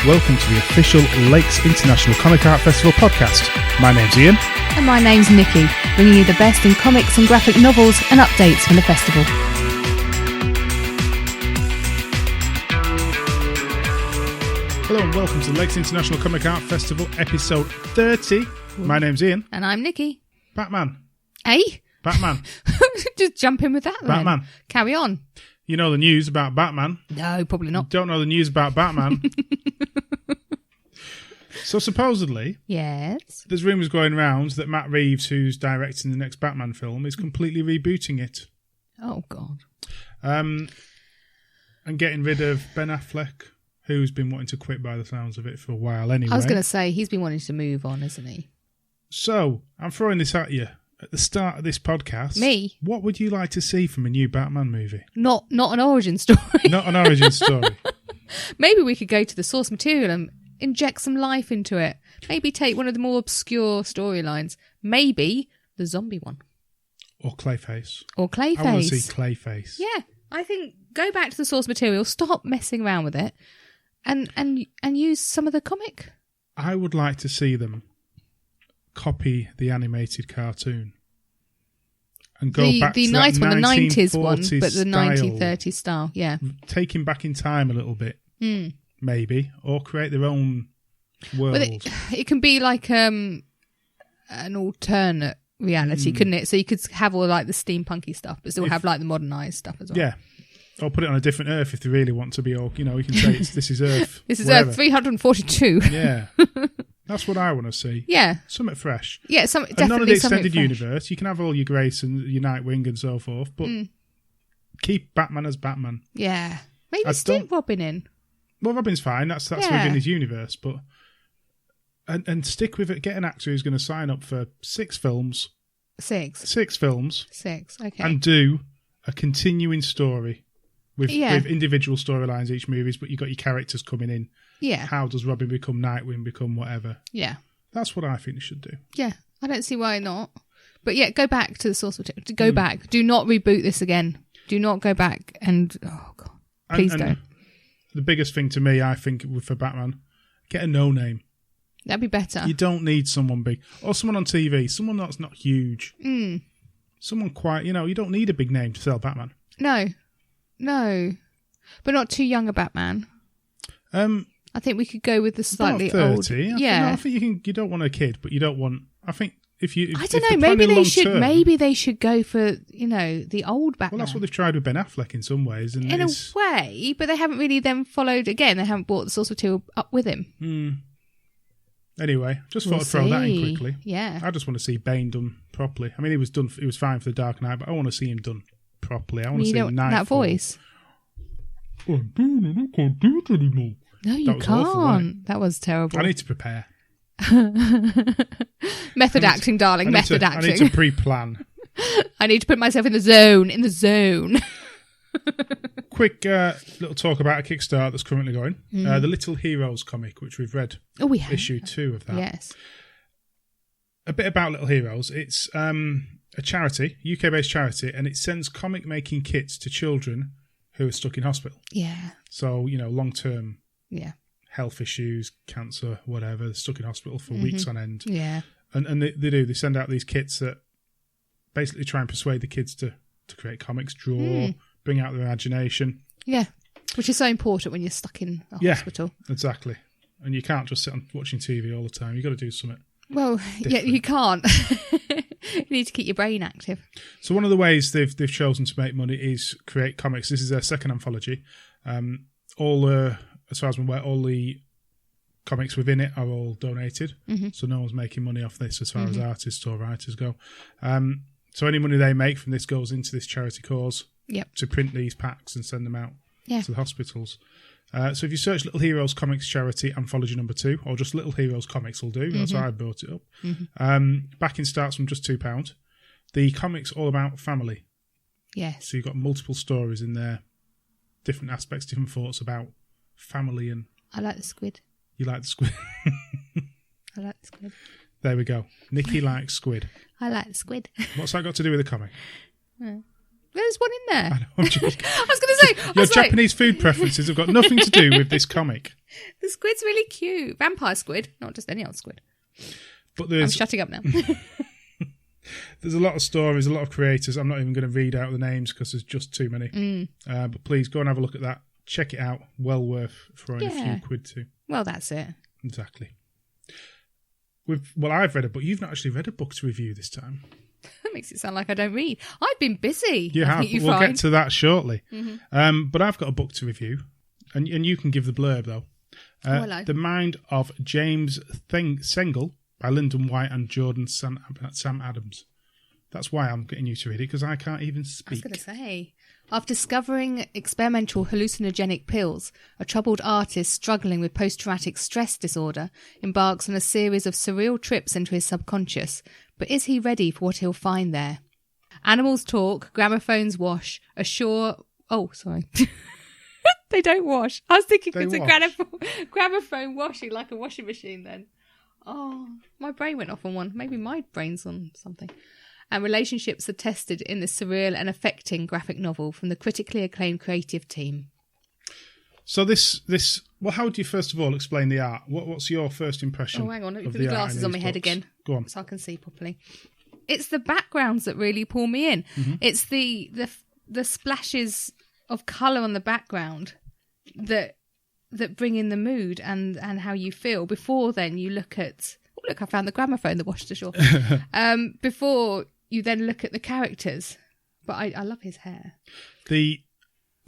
welcome to the official Lakes International Comic Art Festival podcast. My name's Ian. And my name's Nikki, bringing you the best in comics and graphic novels and updates from the festival. Hello and welcome to the Lakes International Comic Art Festival episode 30. My name's Ian. And I'm Nikki. Batman. Hey? Batman. Just jump in with that then. Batman. Carry on. You know the news about Batman. No, probably not. Don't know the news about Batman. So supposedly, Yes. there's rumours going around that Matt Reeves, who's directing the next Batman film, is completely rebooting it. Oh, God. And getting rid of Ben Affleck, who's been wanting to quit by the sounds of it for a while anyway. I was going to say, he's been wanting to move on, isn't he? So, I'm throwing this at you. At the start of this podcast, Me? What would you like to see from a new Batman movie? Not an origin story. Not an origin story. Maybe we could go to the source material and inject some life into it. Maybe take one of the more obscure storylines. Maybe the zombie one. Or Clayface. Or Clayface. I want to see Clayface. Yeah, I think go back to the source material, stop messing around with it, and use some of the comic. I would like to see them copy the animated cartoon and go back the to nice that one, the 90s one, 1940s but the style. 1930s style, yeah. Take him back in time a little bit, maybe, or create their own world. Well, it can be like an alternate reality, couldn't it? So you could have all like the steampunky stuff, but still have like the modernised stuff as well. Yeah. Or put it on a different Earth if they really want to be, or, you know, we can say this is Earth. This is wherever. Earth 342. Yeah. That's what I want to see. Yeah. Something fresh. Yeah, And none of the definitely something extended fresh. universe. You can have all your Grace and your Nightwing and so forth, but keep Batman as Batman. Yeah. Maybe I stick don't- Robin in. Well, Robin's fine. That's Yeah. within his universe, but and stick with it. Get an actor who's going to sign up for 6 films. 6. 6 films. 6, okay. And do a continuing story with Yeah. individual storylines each movies, but you got your characters coming in. Yeah. How does Robin become Nightwing, become whatever? Yeah. That's what I think they should do. Yeah. I don't see why not. But yeah, go back to the source material. Go back. Do not reboot this again. Do not go back and... Oh, God. Please don't. The biggest thing to me, I think, for Batman, get a no-name. That'd be better. You don't need someone big. Or someone on TV. Someone that's not huge. Mm. Someone quite... You know, you don't need a big name to sell Batman. No. But not too young a Batman. I think we could go with the slightly about 30. old. I think you don't want a kid, but you don't want... I think if you... I don't know. Maybe they should go for, the old Batman. Well, that's what they've tried with Ben Affleck in some ways. And in a way, but they haven't really then followed again. They haven't brought the source material up with him. Anyway, just thought I'd throw that in quickly. Yeah. I just want to see Bane done properly. I mean, he was fine for The Dark Knight, but I want to see him done properly. I want to see him that voice. Oh, I can't do it anymore. No, you That was can't. awful, wasn't it? That was terrible. I need to prepare. Method acting, darling. Method acting. I need to pre-plan. I need to put myself in the zone. Quick little talk about a Kickstarter that's currently going. The Little Heroes comic, which we've read. Oh, we have. Issue 2 of that. Yes. A bit about Little Heroes. It's a charity, UK-based charity, and it sends comic-making kits to children who are stuck in hospital. Yeah. So, long-term health issues, cancer, whatever, they're stuck in hospital for weeks on end. Yeah. And they send out these kits that basically try and persuade the kids to create comics, draw, bring out their imagination. Yeah. Which is so important when you're stuck in a hospital. Exactly. And you can't just sit on watching TV all the time. You've got to do something. Well, different. Yeah, you can't. You need to keep your brain active. So one of the ways they've chosen to make money is create comics. This is their second anthology. As far as I'm aware, all the comics within it are all donated. So no one's making money off this as far as artists or writers go. So any money they make from this goes into this charity cause to print these packs and send them out to the hospitals. So if you search Little Heroes Comics Charity Anthology number 2, or just Little Heroes Comics will do, that's why I brought it up. Backing starts from just £2. The comic's all about family. Yes. So you've got multiple stories in there, different aspects, different thoughts about family. And I like the squid. You like the squid? I like the squid. There we go. Nikki likes squid. I like the squid. What's that got to do with the comic? There's one in there. I know, I'm joking. I was going to say... Your Japanese food preferences have got nothing to do with this comic. The squid's really cute. Vampire squid, not just any old squid. But I'm shutting up now. There's a lot of stories, a lot of creators. I'm not even going to read out the names because there's just too many. But please go and have a look at that. Check it out. Well worth throwing a few quid to. Well, that's it. Exactly. I've read a book. You've not actually read a book to review this time. That makes it sound like I don't read. I've been busy. You have. We'll get to that shortly. But I've got a book to review, and you can give the blurb though. The Mind of James Svengal by Lyndon White and Jordan Sam Adams. That's why I'm getting you to read it, because I can't even speak. I was going to say, after discovering experimental hallucinogenic pills, a troubled artist struggling with post-traumatic stress disorder embarks on a series of surreal trips into his subconscious. But is he ready for what he'll find there? Animals talk, gramophones wash, Oh, sorry. They don't wash. I was thinking it's a gramophone washing, like a washing machine then. Oh, my brain went off on one. Maybe my brain's on something. And relationships are tested in this surreal and affecting graphic novel from the critically acclaimed creative team. So well, how do you first of all explain the art? What's your first impression? Oh, hang on, let me put the glasses on my head again. Go on. So I can see properly. It's the backgrounds that really pull me in. It's the splashes of colour on the background that bring in the mood and how you feel. Before then, you look at... Oh, look, I found the gramophone that washed ashore. Before you then look at the characters. But I love his hair. The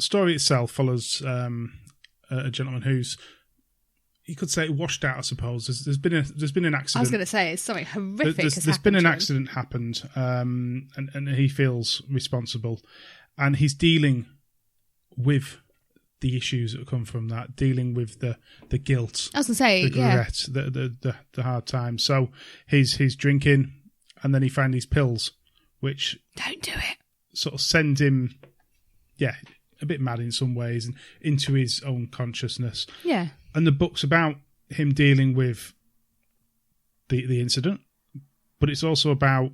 story itself follows a gentleman who's, you could say, washed out, I suppose. There's been an accident. I was going to say, it's something horrific There's been an accident happened, and he feels responsible. And he's dealing with the issues that come from that, dealing with the guilt. I was going to say, the regret, the hard time. So he's drinking, and then he finds these pills, which... Don't do it. Sort of send him, a bit mad in some ways, and into his own consciousness. Yeah. And the book's about him dealing with the incident, but it's also about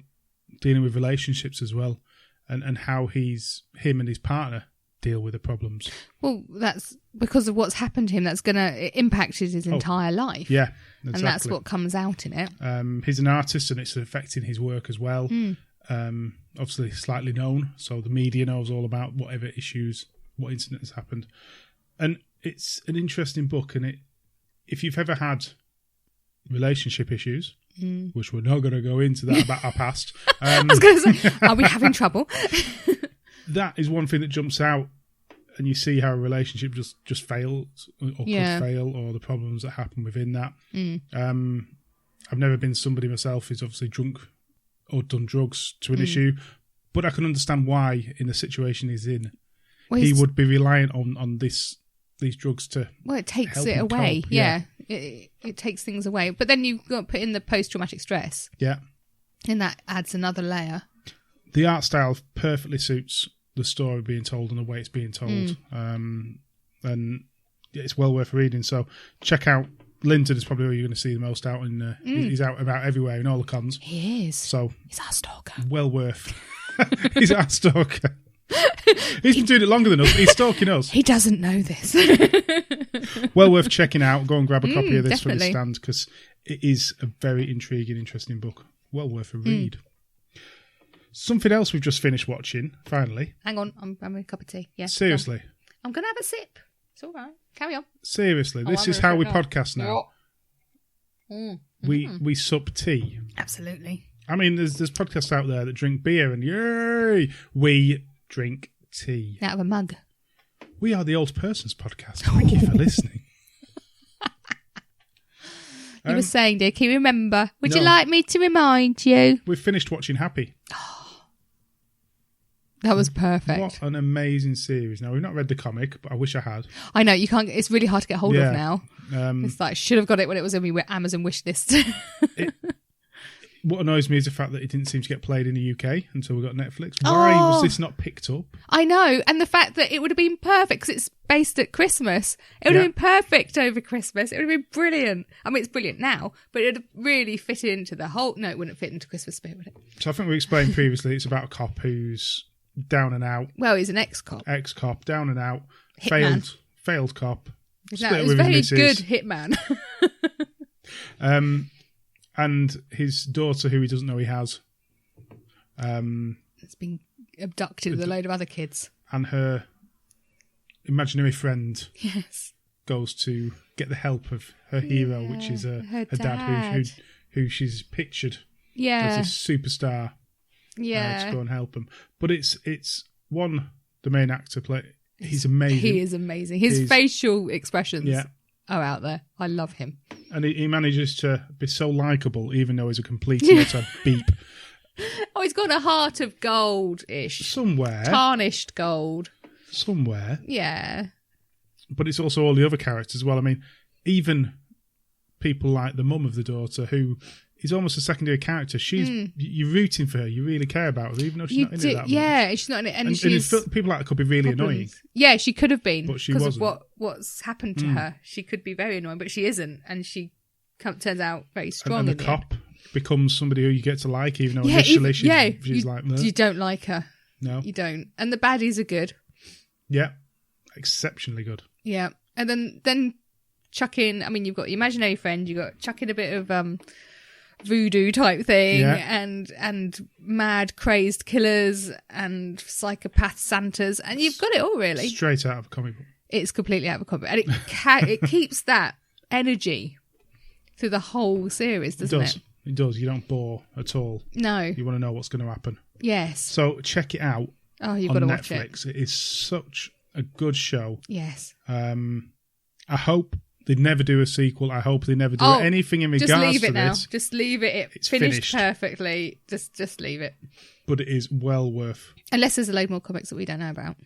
dealing with relationships as well, and how him and his partner deal with the problems. Well, that's because of what's happened to him. That's going to impact his entire life. Yeah, exactly. And that's what comes out in it. He's an artist, and it's affecting his work as well. Obviously slightly known, so the media knows all about whatever issues, what incident has happened. And it's an interesting book, and if you've ever had relationship issues, which we're not going to go into that about our past. I was going to say, are we having trouble? That is one thing that jumps out, and you see how a relationship just fails or could fail, or the problems that happen within that. I've never been somebody myself who's obviously drunk or done drugs to an issue, but I can understand why, in the situation he's in, he would be reliant on these drugs to... Well, it takes it away, It takes things away. But then you've got to put in the post-traumatic stress. Yeah. And that adds another layer. The art style perfectly suits the story being told and the way it's being told. And it's well worth reading. So check out Lyndon is probably where you're going to see the most out in. He's out about everywhere in all the cons. He is. So he's our stalker. Well worth. He's our stalker. He's been doing it longer than us. He's stalking us. He doesn't know this. Well worth checking out. Go and grab a copy of this definitely. from the stand, because it is a very intriguing, interesting book. Well worth a read. Something else we've just finished watching, finally. Hang on, I'm having a cup of tea. Yeah. Seriously. I'm going to have a sip. It's all right. Carry on. Seriously, this is how we podcast now. We sup tea. Absolutely. I mean, there's podcasts out there that drink beer and yay! We drink tea. Out of a mug. We are the Old Persons Podcast. Thank you for listening. You were saying, dear, can you remember? Would you like me to remind you? We've finished watching Happy. That was perfect. What an amazing series. Now, we've not read the comic, but I wish I had. I know, you can't. It's really hard to get hold of now. It's like, should have got it when it was in my Amazon wish list. What annoys me is the fact that it didn't seem to get played in the UK until we got Netflix. Why was this not picked up? I know, and the fact that it would have been perfect because it's based at Christmas. It would have been perfect over Christmas. It would have been brilliant. I mean, it's brilliant now, but it would have really fit into the whole... No, it wouldn't fit into Christmas spirit, would it? So I think we explained previously it's about a cop who's down and out. Well, he's an ex-cop. Ex-cop, down and out. Hitman. Failed cop. He's a very good hitman. And his daughter, who he doesn't know he has. It's been abducted with a load of other kids. And her imaginary friend yes. goes to get the help of her hero, which is her dad who she's pictured as this superstar. To go and help him. But it's the main actor he's amazing. He is amazing. His facial expressions are out there. I love him. And he manages to be so likeable, even though he's a complete and utter beep. Oh, he's got a heart of gold-ish. Somewhere. Tarnished gold. Somewhere. Yeah. But it's also all the other characters as well. I mean, even people like the mum of the daughter, who is almost a secondary character. You're rooting for her. You really care about her, even though she's not in it that much. Yeah, she's not in it. And people like that could be really annoying. Yeah, she could have been. But she wasn't. Because of what's happened to her. She could be very annoying, but she isn't. And she turns out very strong. And the cop becomes somebody who you get to like, even though initially she's like... You don't like her. No. You don't. And the baddies are good. Yeah. Exceptionally good. Yeah. And then chuck in... I mean, you've got your imaginary friend. You've got chuck in a bit of... voodoo type thing and mad crazed killers and psychopath Santas, and you've got it all really straight out of a comic book. It's completely out of a comic book, and it keeps that energy through the whole series, doesn't it? It does. You don't bore at all. No, you want to know what's going to happen. Yes. So check it out. Oh, you've got to watch Netflix. It is such a good show. Yes. I hope they never do a sequel. I hope they never do anything in regards to this. Just leave it now. Just leave it. It's finished perfectly. Just leave it. But it is well worth. Unless there's a load more comics that we don't know about.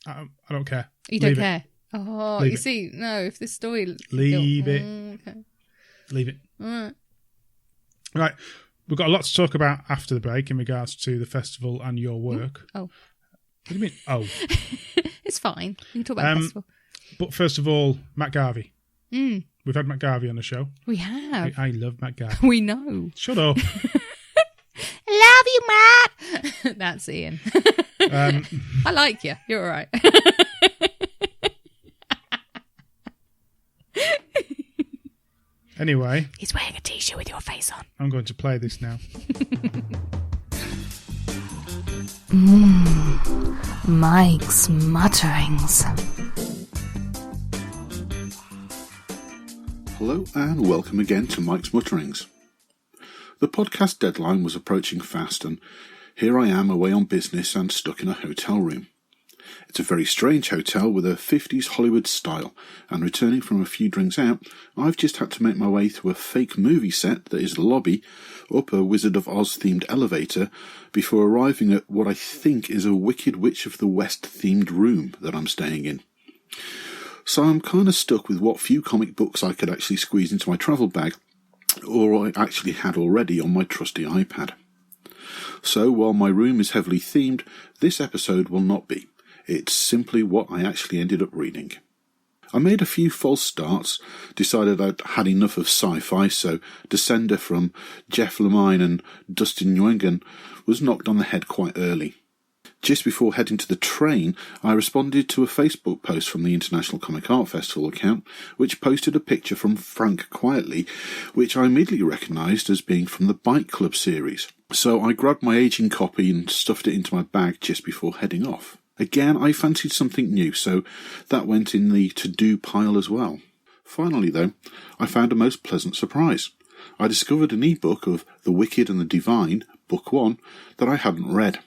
I don't care. You don't care? Oh, you see, no, if this story... Leave it. Okay. Leave it. All right. Right. We've got a lot to talk about after the break in regards to the festival and your work. Oh. What do you mean, oh? It's fine. We can talk about the festival. But first of all, Matt Garvey. We've had Matt Garvey on the show. We have. I love Matt Garvey. We know. Shut up. Love you, Matt. That's Ian. I like you. You're all right. Anyway. He's wearing a t-shirt with your face on. I'm going to play this now. Mike's Mutterings. Hello and welcome again to Mike's Mutterings. The podcast deadline was approaching fast and here I am away on business and stuck in a hotel room. It's a very strange hotel with a 50s Hollywood style, and returning from a few drinks out, I've just had to make my way through a fake movie set that is the lobby, up a Wizard of Oz themed elevator, before arriving at what I think is a Wicked Witch of the West themed room that I'm staying in. So I'm kind of stuck with what few comic books I could actually squeeze into my travel bag, or I actually had already on my trusty iPad. So while my room is heavily themed, this episode will not be. It's simply what I actually ended up reading. I made a few false starts, decided I'd had enough of sci-fi, so Descender from Jeff Lemire and Dustin Nguyen was knocked on the head quite early. Just before heading to the train, I responded to a Facebook post from the International Comic Art Festival account, which posted a picture from Frank Quietly, which I immediately recognised as being from the Bike Club series. So I grabbed my aging copy and stuffed it into my bag just before heading off. Again, I fancied something new, so that went in the to-do pile as well. Finally, though, I found a most pleasant surprise. I discovered an e-book of The Wicked and the Divine, Book 1, that I hadn't read.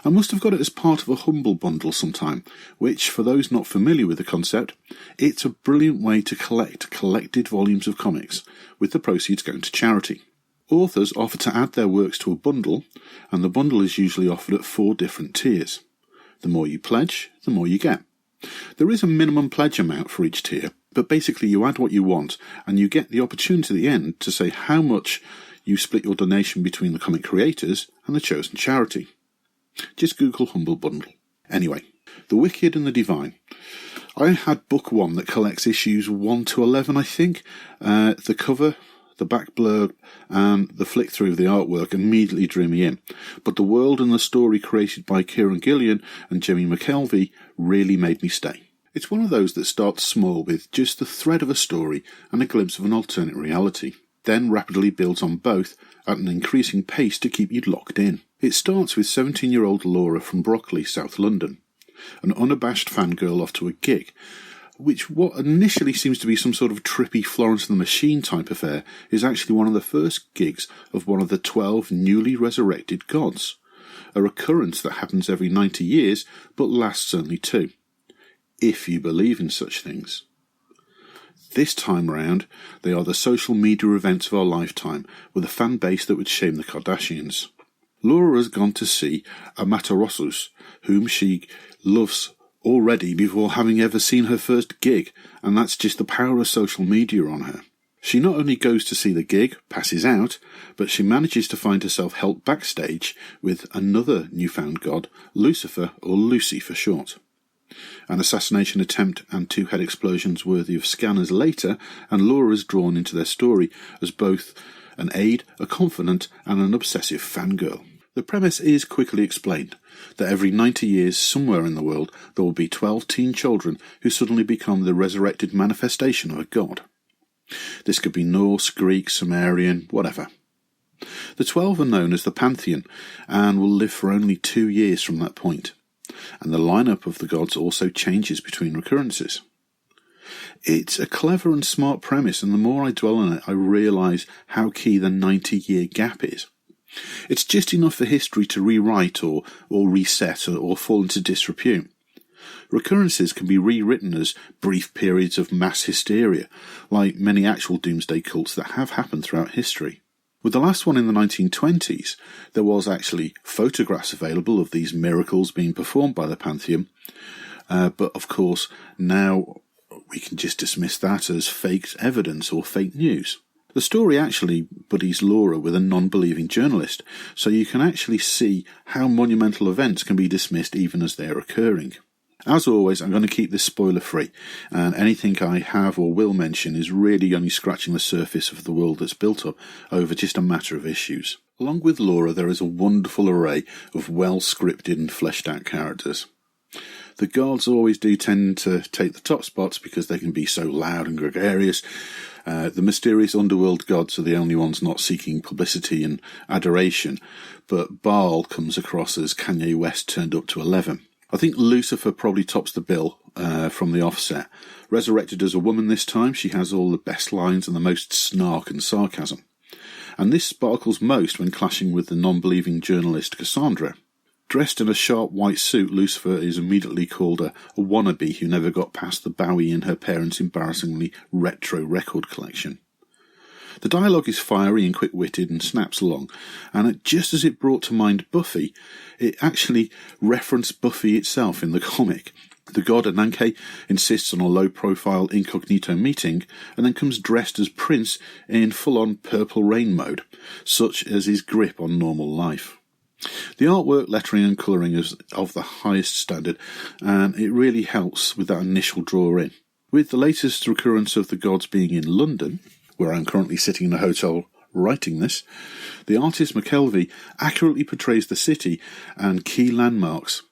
I must have got it as part of a Humble bundle sometime, which, for those not familiar with the concept, it's a brilliant way to collect collected volumes of comics, with the proceeds going to charity. Authors offer to add their works to a bundle, and the bundle is usually offered at 4 different tiers. The more you pledge, the more you get. There is a minimum pledge amount for each tier, but basically you add what you want, and you get the opportunity at the end to say how much you split your donation between the comic creators and the chosen charity. Just Google Humble Bundle. Anyway, The Wicked and the Divine. I had book 1 that collects issues 1 to 11, I think. The cover, The back blur and the flick through of the artwork immediately drew me in, but the world and the story created by Kieran Gillian and Jimmy McKelvey really made me stay. It's one of those that starts small with just the thread of a story and a glimpse of an alternate reality, then rapidly builds on both at an increasing pace to keep you locked in. It starts with 17-year-old Laura from Brockley, South London, an unabashed fangirl off to a gig, which what initially seems to be some sort of trippy Florence and the Machine type affair is actually one of the first gigs of one of the 12 newly resurrected gods, a recurrence that happens every 90 years but lasts only 2, if you believe in such things. This time round, they are the social media events of our lifetime, with a fan base that would shame the Kardashians. Laura has gone to see Amaterasus, whom she loves already before having ever seen her first gig, and that's just the power of social media on her. She not only goes to see the gig, passes out, but she manages to find herself helped backstage with another newfound god, Lucifer, or Lucy for short. An assassination attempt and 2 head explosions worthy of scanners later, and Laura is drawn into their story as both an aide, a confidant, and an obsessive fangirl. The premise is quickly explained, that every 90 years somewhere in the world there will be 12 teen children who suddenly become the resurrected manifestation of a god. This could be Norse, Greek, Sumerian, whatever. The 12 are known as the Pantheon, and will live for only 2 years from that point, and the lineup of the gods also changes between recurrences. It's a clever and smart premise, and the more I dwell on it, I realise how key the 90-year gap is. It's just enough for history to rewrite or reset or fall into disrepute. Recurrences can be rewritten as brief periods of mass hysteria, like many actual doomsday cults that have happened throughout history. With the last one in the 1920s, there was actually photographs available of these miracles being performed by the Pantheon, but of course now we can just dismiss that as fake evidence or fake news. The story actually buddies Laura with a non-believing journalist, so you can actually see how monumental events can be dismissed even as they are occurring. As always, I'm going to keep this spoiler-free, and anything I have or will mention is really only scratching the surface of the world that's built up over just a matter of issues. Along with Laura, there is a wonderful array of well-scripted and fleshed-out characters. The gods always do tend to take the top spots because they can be so loud and gregarious. The mysterious underworld gods are the only ones not seeking publicity and adoration, but Baal comes across as Kanye West turned up to 11. I think Lucifer probably tops the bill from the offset. Resurrected as a woman this time, she has all the best lines and the most snark and sarcasm. And this sparkles most when clashing with the non-believing journalist Cassandra. Dressed in a sharp white suit, Lucifer is immediately called a wannabe who never got past the Bowie in her parents' embarrassingly retro record collection. The dialogue is fiery and quick-witted and snaps along, and just as it brought to mind Buffy, it actually referenced Buffy itself in the comic. The god Ananke insists on a low-profile incognito meeting, and then comes dressed as Prince in full-on Purple Rain mode, such as his grip on normal life. The artwork, lettering and colouring is of the highest standard, and it really helps with that initial draw in. With the latest recurrence of the gods being in London, where I'm currently sitting in a hotel writing this, the artist McKelvey accurately portrays the city and key landmarks.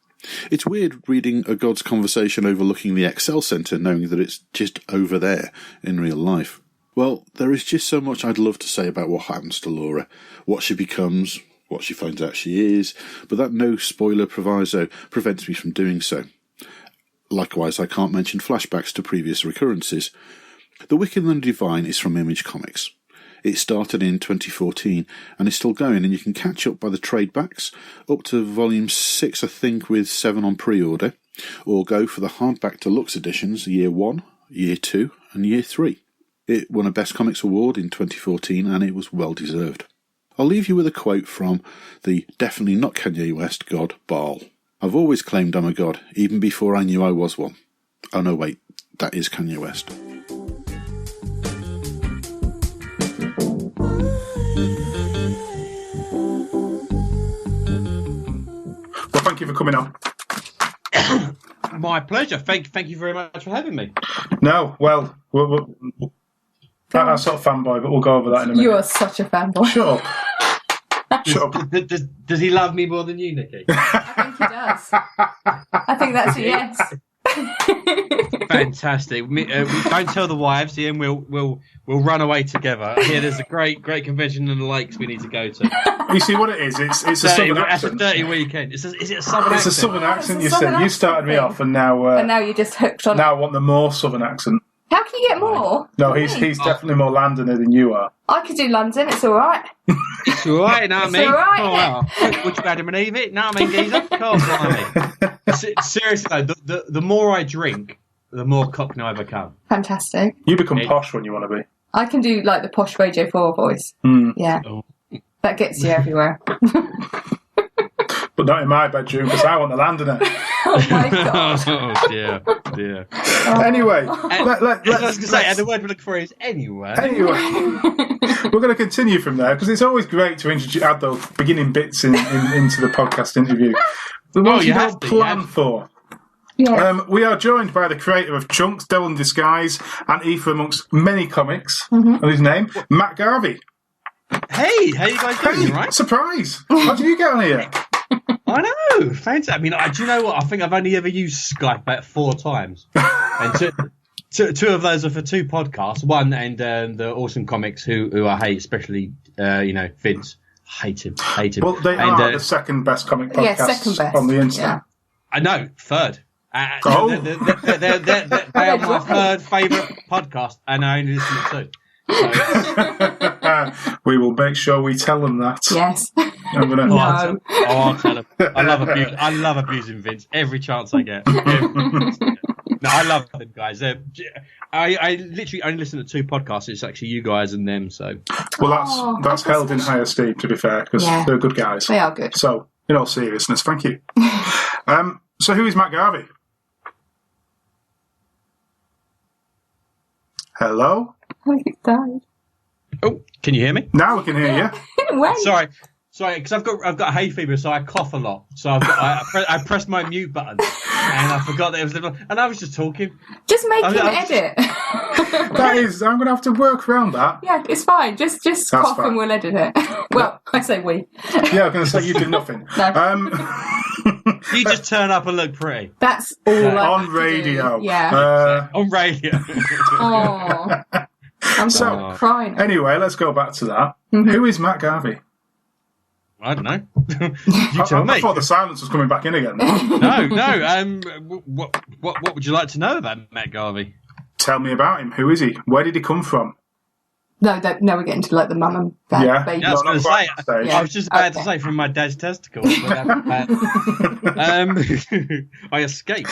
It's weird reading a god's conversation overlooking the Excel Centre, knowing that it's just over there in real life. Well, there is just so much I'd love to say about what happens to Laura, what she becomes, what she finds out she is, but that no spoiler proviso prevents me from doing so. Likewise, I can't mention flashbacks to previous recurrences. The Wicked and the Divine is from Image Comics. It started in 2014 and is still going, and you can catch up by the trade backs up to volume 6, I think, with 7 on pre-order, or go for the hardback deluxe editions year 1, year 2 and year 3. It won a Best Comics Award in 2014 and it was well deserved. I'll leave you with a quote from the definitely not Kanye West god Baal. I've always claimed I'm a god, even before I knew I was one. Oh no, wait, that is Kanye West. Well, thank you for coming on. My pleasure. Thank you very much for having me. No, well, That sort of fanboy, but we'll go over that in a minute. You are such a fanboy. Shut up. Shut up. Does he love me more than you, Nikki? I think he does. I think that's a yes. Fantastic. We don't tell the wives, Ian. We'll run away together. Here, there's a great convention in the lakes we need to go to. You see what it is? It's a southern accent. It's a dirty weekend. Is it a southern accent? It's a southern accent. You said you started me off, and now you're just hooked on. Now I want the more southern accent. How can you get more? No, he's definitely more Londoner than you are. I could do London. It's all right. It's all right, you know what I mean? It's all right. Oh, wow. Would you better believe it? No, I mean, geezer. Come on, seriously, though, the more I drink, the more cockney I become. Fantastic. You become posh when you want to be. I can do like the posh Radio 4 voice. Yeah. Oh. That gets you everywhere. But not in my bedroom, because I want the Londoner. Oh my God. Oh dear. Anyway, I was going to say, and the word we're looking for is anyway. We're going to continue from there, because it's always great to add those beginning bits into the podcast interview. The ones you don't plan for. Yeah. We are joined by the creator of Chunks, Devil in Disguise, and Ether amongst many comics, and his name, Matt Garvey. Hey, how you guys doing, right? Surprise! How did you get on here? I know, fantastic. I mean, do you know what? I think I've only ever used Skype about 4 times, and two of those are for 2 podcasts. One and the Awesome Comics, who I hate, especially Vince. Hate him. Well, they are the second best comic podcast on the internet. Yeah. I know, third. They are my third favourite podcast, and I only listen to 2. So. We will make sure we tell them that. Yes. I'm gonna... I'll tell them. I love abusing Vince every chance I get. No, I love them guys. I literally only listen to 2 podcasts. It's actually you guys and them. So. Well, that's held in high esteem, to be fair, because they're good guys. They are good. So, in all seriousness, thank you. So, who is Matt Garvey? Hello? I died. Oh, can you hear me? Now we can hear you. Sorry, because I've got hay fever, so I cough a lot. So I pressed my mute button, and I forgot that it was and I was just talking. Just make him edit. I'm going to have to work around that. Yeah, it's fine. Just cough and we'll edit it. Well, I say we. Yeah, I'm going to say you did nothing. No. You just turn up and look pretty. That's all on radio. Yeah. On radio. Oh. I'm so crying. Anyway, let's go back to that. Who is Matt Garvey? I don't know. You tell me. I thought the silence was coming back in again. No. What would you like to know about Matt Garvey? Tell me about him. Who is he? Where did he come from? No, we're getting to like the mum and dad baby. Yeah, I was just about to say from my dad's testicles. I escaped.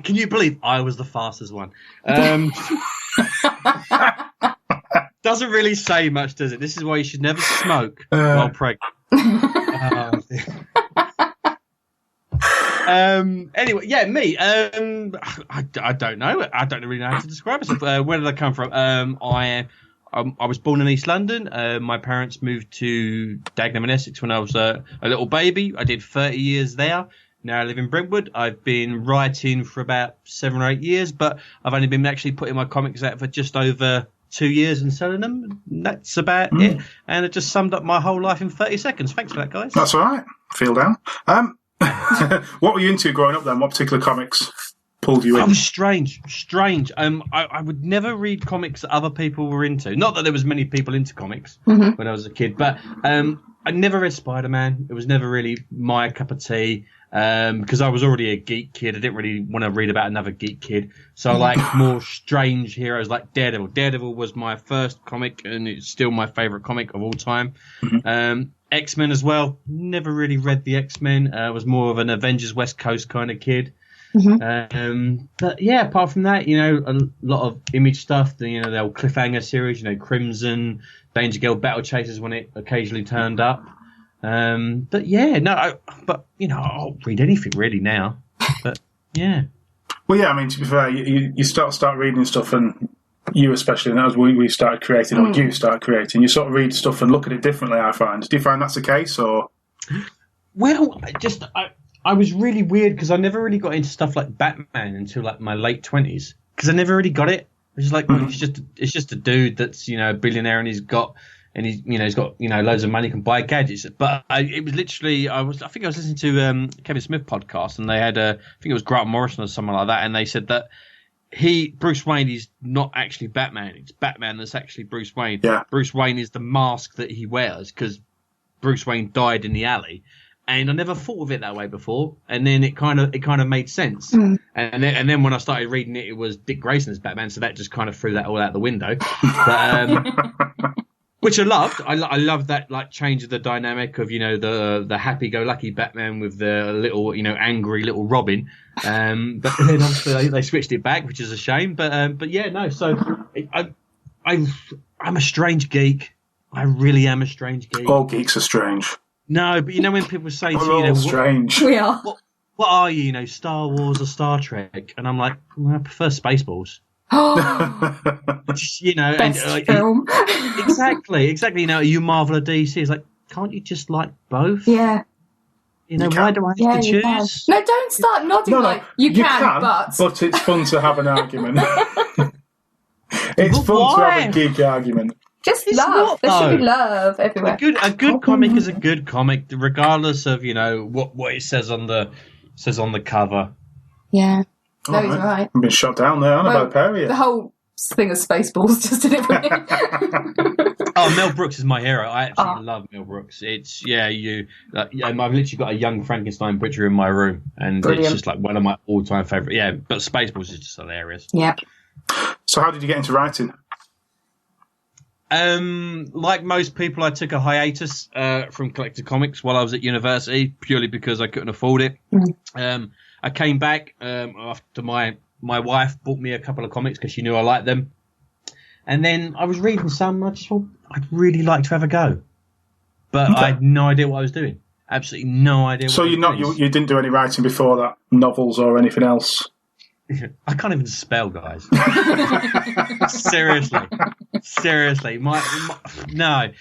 Can you believe I was the fastest one? Doesn't really say much, does it? This is why you should never smoke while pregnant. Anyway, me. I don't know. I don't really know how to describe myself. Where did I come from? I was born in East London. My parents moved to Dagenham in Essex when I was a little baby. I did 30 years there. Now I live in Brentwood. I've been writing for about 7 or 8 years, but I've only been actually putting my comics out for just over 2 years and selling them. That's about it. And it just summed up my whole life in 30 seconds. Thanks for that, guys. That's all right. Feel down. What were you into growing up then? What particular comics pulled you in? I was strange. I would never read comics that other people were into. Not that there was many people into comics when I was a kid, but I never read Spider-Man. It was never really my cup of tea because I was already a geek kid. I didn't really want to read about another geek kid. So I like more strange heroes like Daredevil. Daredevil was my first comic, and it's still my favourite comic of all time. X-Men as well. Never really read the X-Men. I was more of an Avengers West Coast kind of kid. But yeah, apart from that, a lot of Image stuff. The old Cliffhanger series. Crimson, Danger Girl, Battle Chasers when it occasionally turned up. But yeah, I'll read anything really now. But yeah. Well, yeah. I mean, to be fair, you start reading stuff and. You especially, and as we started creating, or you started creating, you sort of read stuff and look at it differently, I find. Do you find that's the case, or...? Well, I was really weird, because I never really got into stuff like Batman until, like, my late 20s, because I never really got it. It's like, well, it's just a dude that's, a billionaire and he's got loads of money, can buy gadgets. But it was literally, I think I was listening to Kevin Smith podcast, and they had I think it was Grant Morrison or someone like that, and they said that Bruce Wayne is not actually Batman. It's Batman that's actually Bruce Wayne. Yeah. Bruce Wayne is the mask that he wears because Bruce Wayne died in the alley. And I never thought of it that way before, and then it kind of made sense. And then when I started reading it, it was Dick Grayson as Batman, so that just kind of threw that all out the window. But, which I loved. I loved that like change of the dynamic of the happy-go-lucky Batman with the little angry little Robin. But then obviously they switched it back, which is a shame. But yeah, no. So I'm a strange geek. I really am a strange geek. All geeks are strange. No, but when people say to We're all strange. We are. What are you, Star Wars or Star Trek? And I'm like, well, I prefer Spaceballs. Best film. Exactly. Are you Marvel or DC? It's like, can't you just like both? Yeah. Why do I have to choose? No, don't start nodding like you can, but it's fun to have an argument. It's fun to have a geek argument. Just love. There should be love everywhere. A good comic is a good comic, regardless of what it says on the cover. Yeah, no, he's right. I've been shot down there, by the pair of you. The whole thing of Spaceballs just did it for me. Oh, Mel Brooks is my hero. I absolutely love Mel Brooks. It's I've literally got a young Frankenstein picture in my room, and Brilliant. It's just like one of my all-time favorite. Yeah, but Spaceballs is just hilarious. Yeah. So, how did you get into writing? Like most people, I took a hiatus from collecting comics while I was at university, purely because I couldn't afford it. I came back after my wife bought me a couple of comics because she knew I liked them, and then I was reading some. I just thought I'd really like to have a go, but I had no idea what I was doing. Absolutely no idea. So you didn't do any writing before that, novels or anything else? I can't even spell, guys. Seriously. No.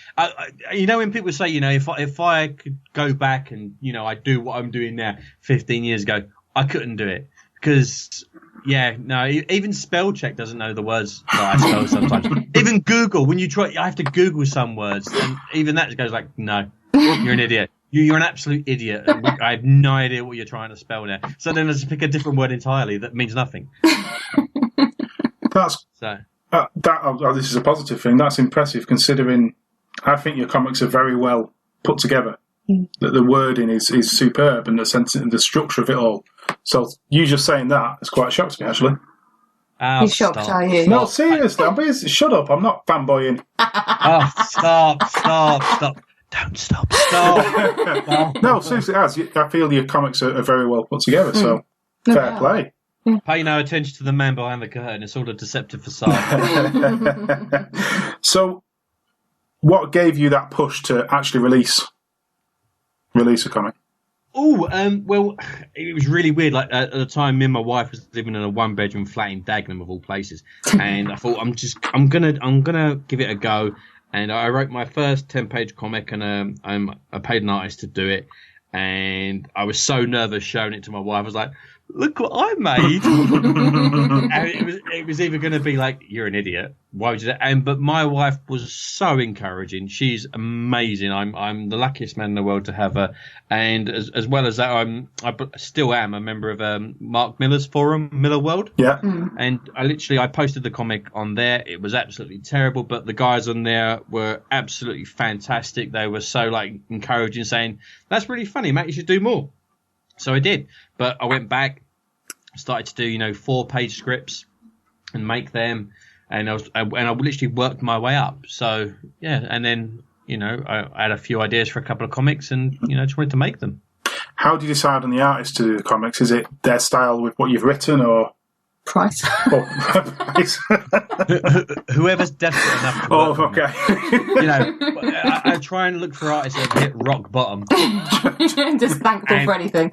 When people say, if I could go back and I do what I'm doing now 15 years ago, I couldn't do it because even spell check doesn't know the words that I spell sometimes. Even Google, when you try, I have to Google some words, and even that goes like, no, you're an idiot. You're an absolute idiot. I have no idea what you're trying to spell there. So then I just pick a different word entirely that means nothing. This is a positive thing. That's impressive, considering I think your comics are very well put together. That the wording is superb, and the sense and the structure of it all. So you just saying that is quite a shock to me, actually. You're shocked, are you? No, seriously. Shut up. I'm not fanboying. Oh, stop. Don't stop. No, seriously, I feel your comics are very well put together, so fair play. Pay no attention to the man behind the curtain. It's all a deceptive facade. So, what gave you that push to actually release a comic? Oh, well, it was really weird. Like at the time, me and my wife was living in a one-bedroom flat in Dagenham, of all places, and I thought I'm gonna give it a go. And I wrote my first 10-page comic, and I paid an artist to do it. And I was so nervous showing it to my wife. I was like, look what I made. And it was either going to be like, you're an idiot. Why would you do that? But my wife was so encouraging. She's amazing. I'm the luckiest man in the world to have her. And as well as that, I still am a member of Mark Miller's forum, Miller World. Yeah. And I posted the comic on there. It was absolutely terrible, but the guys on there were absolutely fantastic. They were so encouraging, saying, that's really funny, Matt, you should do more. So I did, but I went back, started to do 4-page scripts and make them, and I literally worked my way up. So yeah, and then I had a few ideas for a couple of comics, and just wanted to make them. How do you decide on the artist to do the comics? Is it their style with what you've written, or price? Price. Whoever's desperate enough to work okay. I try and look for artists that hit rock bottom. Just thankful for anything.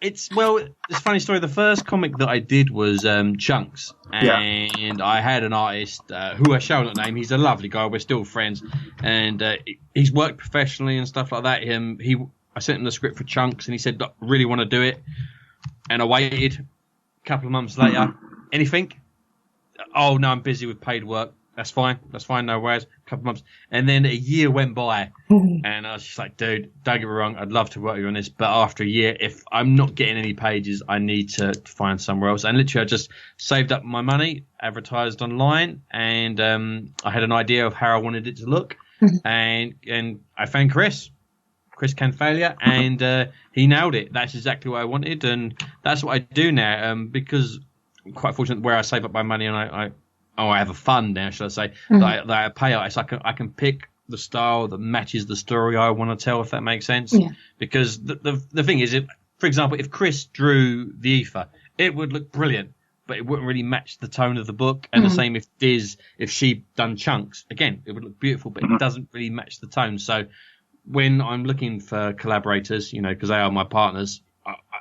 It's a funny story. The first comic that I did was Chunks, and I had an artist who I shall not name. He's a lovely guy. We're still friends, and he's worked professionally and stuff like that. I sent him the script for Chunks, and he said, "Look, I really want to do it." And I waited. A couple of months later, anything? oh no, I'm busy with paid work. That's fine, no worries. A couple of months. And then a year went by, and I was just like, dude, don't get me wrong, I'd love to work with you on this, but after a year, if I'm not getting any pages, I need to find somewhere else. And literally, I just saved up my money, advertised online, and I had an idea of how I wanted it to look, and I found Chris Canfalia, and he nailed it. That's exactly what I wanted, and that's what I do now, because I'm quite fortunate where I save up my money, and I have a fund now, should I say, that I pay out. So I can pick the style that matches the story I want to tell, if that makes sense. Yeah. Because the thing is, for example, if Chris drew the ether, it would look brilliant, but it wouldn't really match the tone of the book. And the same if Diz, if she done chunks, again, it would look beautiful, but it doesn't really match the tone. So when I'm looking for collaborators, because they are my partners,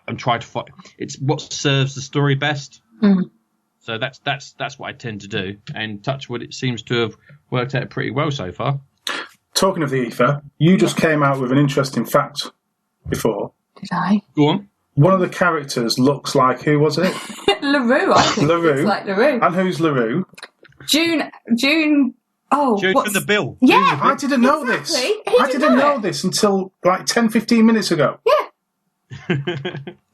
I'm trying to find it's what serves the story best. So that's what I tend to do, and touch wood, it seems to have worked out pretty well so far. Talking of the ether, you just came out with an interesting fact before. Did I? Go on. One of the characters looks like, who was it? LaRue, I think. LaRue. Looks like LaRue. And who's LaRue? June. Oh, June from the Bill. Yeah, I didn't know this. I didn't know this until like 10, 15 minutes ago. Yeah.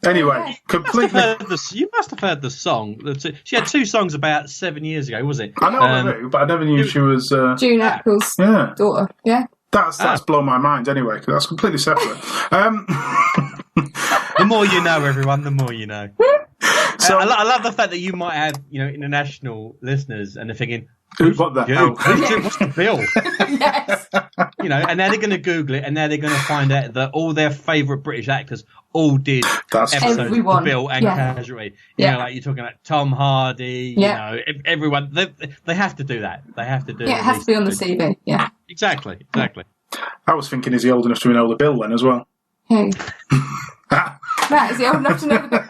Anyway, completely. You must have heard the song. She had 2 songs about 7 years ago, was it? I know LaRue, but I never knew she was June Apple's daughter. Yeah, that's blown my mind anyway, because that's completely separate. The more you know, everyone. The more you know. So I love the fact that you might have international listeners, and they're thinking, what the hell? What's the bill? Yes. And now they're going to Google it, and now they're going to find out that all their favourite British actors all did episodes of The Bill and Casualty. Like you're talking about Tom Hardy, everyone. They have to do that. They have to do it. Yeah, it has to be on the CV. Yeah. Exactly. I was thinking, is he old enough to know the Bill then as well? Who? Matt, is he old enough to know the Bill?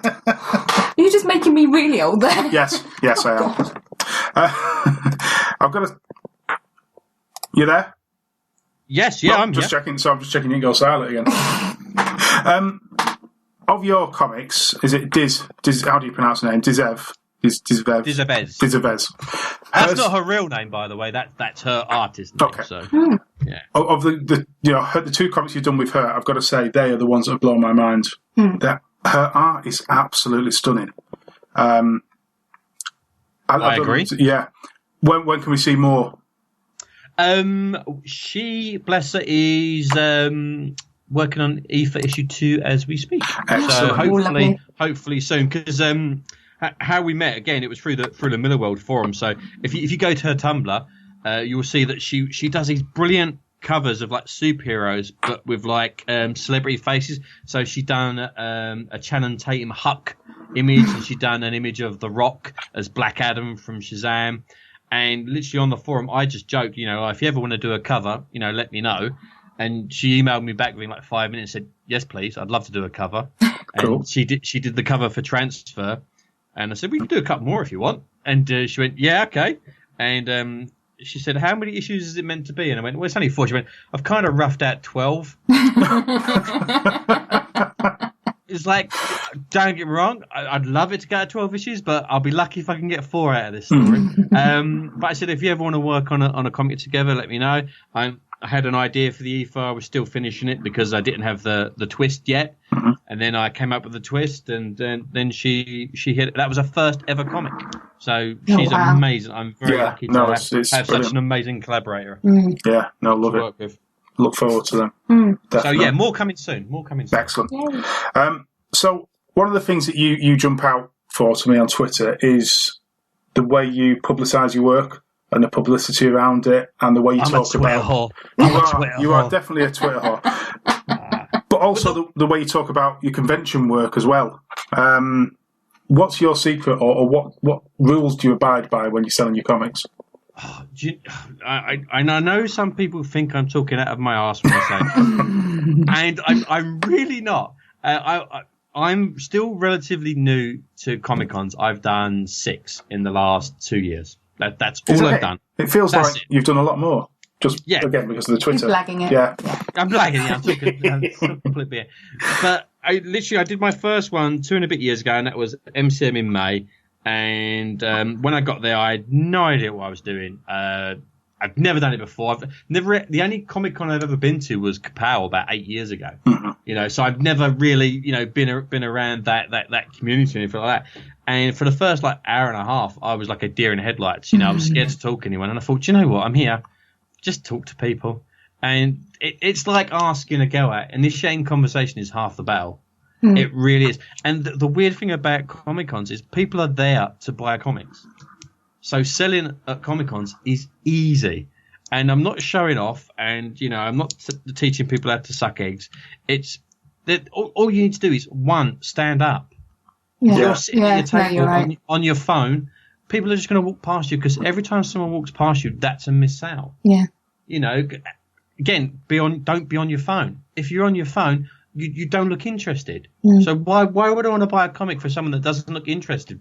You're just making me really old there. Yes, I am. I've got a... You there? Yes, yeah, I'm just checking. So I'm just checking you go silent again. Of your comics, is it Diz? How do you pronounce the name? Dizev. Dizevez. That's not her real name, by the way. That's her artist name. Okay. So, yeah. Of the 2 comics you've done with her, I've got to say they are the ones that blow my mind. That her art is absolutely stunning. I agree. Yeah. When can we see more? She, bless her, is working on Ether issue 2 as we speak. Excellent. So hopefully soon. Because how we met again, it was through the Miller World forum. So if you go to her Tumblr, you will see that she does these brilliant covers of like superheroes, but with like celebrity faces. So she done a Channing Tatum Huck image, and she done an image of The Rock as Black Adam from Shazam. And literally on the forum, I just joked, if you ever want to do a cover, let me know. And she emailed me back within like 5 minutes and said, yes, please, I'd love to do a cover. Cool. And she did the cover for Transfer. And I said, we can do a couple more if you want. And she went, yeah, okay. And she said, how many issues is it meant to be? And I went, well, it's only 4. She went, I've kind of roughed out 12. It's like, don't get me wrong, I'd love it to go to 12 issues, but I'll be lucky if I can get 4 out of this story. But I said, if you ever want to work on a comic together, let me know. I had an idea for the ether. I was still finishing it because I didn't have the twist yet. And then I came up with the twist, and then she hit it. That was her first ever comic. So she's amazing. I'm very lucky to have such an amazing collaborator. Yeah, no, love it. Work with. Look forward to them. So yeah, more coming soon. Excellent. So one of the things that you jump out for to me on Twitter is the way you publicise your work and the publicity around it, and the way you talk about. You are definitely a Twitter whore. But also the way you talk about your convention work as well. What's your secret, or what rules do you abide by when you're selling your comics? I know some people think I'm talking out of my arse when I say it. And I'm really not. I'm still relatively new to Comic-Cons. I've done 6 in the last 2 years. That's all I've done. It feels like you've done a lot more. Just again because of the Twitter. He's blagging it. Yeah. I'm blagging it. I'm talking complete beer. But I did my first one 2 and a bit years ago, and that was MCM in May. And when I got there, I had no idea what I was doing. I've never done it before. The only Comic Con I've ever been to was Kapow about 8 years ago. Mm-hmm. So I've never really, been around that community or anything like that. And for the first hour and a half, I was like a deer in the headlights. I was scared to talk to anyone. And I thought, you know what? I'm here. Just talk to people. And it's like asking a girl out. Initiating conversation is half the battle. Mm. It really is. And the weird thing about Comic Cons is people are there to buy comics. So selling at Comic Cons is easy. And I'm not showing off, and, I'm not teaching people how to suck eggs. It's that all you need to do is, one, stand up. Yeah. You're sitting at your table on your phone. People are just going to walk past you because every time someone walks past you, that's a miss out. Yeah. Again, don't be on your phone. If you're on your phone, you don't look interested. Mm. So why would I want to buy a comic for someone that doesn't look interested?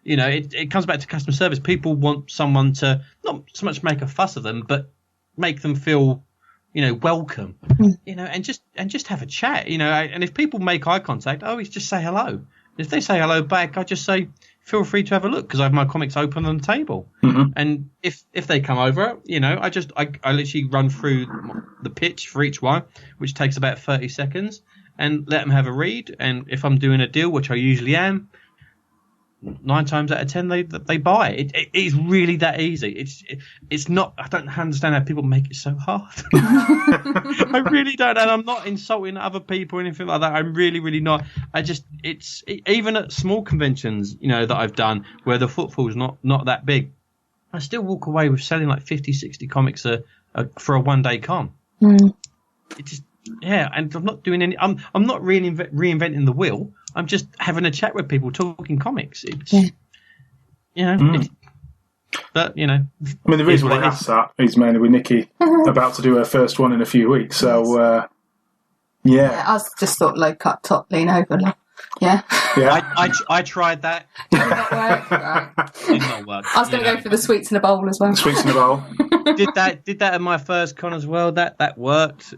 It comes back to customer service. People want someone to not so much make a fuss of them, but make them feel, welcome, and just have a chat, and if people make eye contact, always just say hello. If they say hello back, I just say, feel free to have a look because I have my comics open on the table. Mm-hmm. And if they come over, I literally run through the pitch for each one, which takes about 30 seconds, and let them have a read. And if I'm doing a deal, which I usually am, 9 times out of 10 they buy it. It is really that easy. It's not. I don't understand how people make it so hard. I really don't, and I'm not insulting other people or anything like that. I'm really, really not. Even at small conventions, that I've done where the footfall's not that big, I still walk away with selling like 50, 60 comics for a one-day con. Mm. It just. Yeah, and I'm not doing any. I'm not reinventing the wheel. I'm just having a chat with people, talking comics. It's, but I mean, the reason why I asked that is mainly with Nikki about to do her first one in a few weeks. So, I just thought low cut top, lean over. Yeah. I tried that. Did not work. Right. Did not work. I was going to go for the sweets in a bowl as well. Sweets in a bowl. Did that at my first con as well. That worked.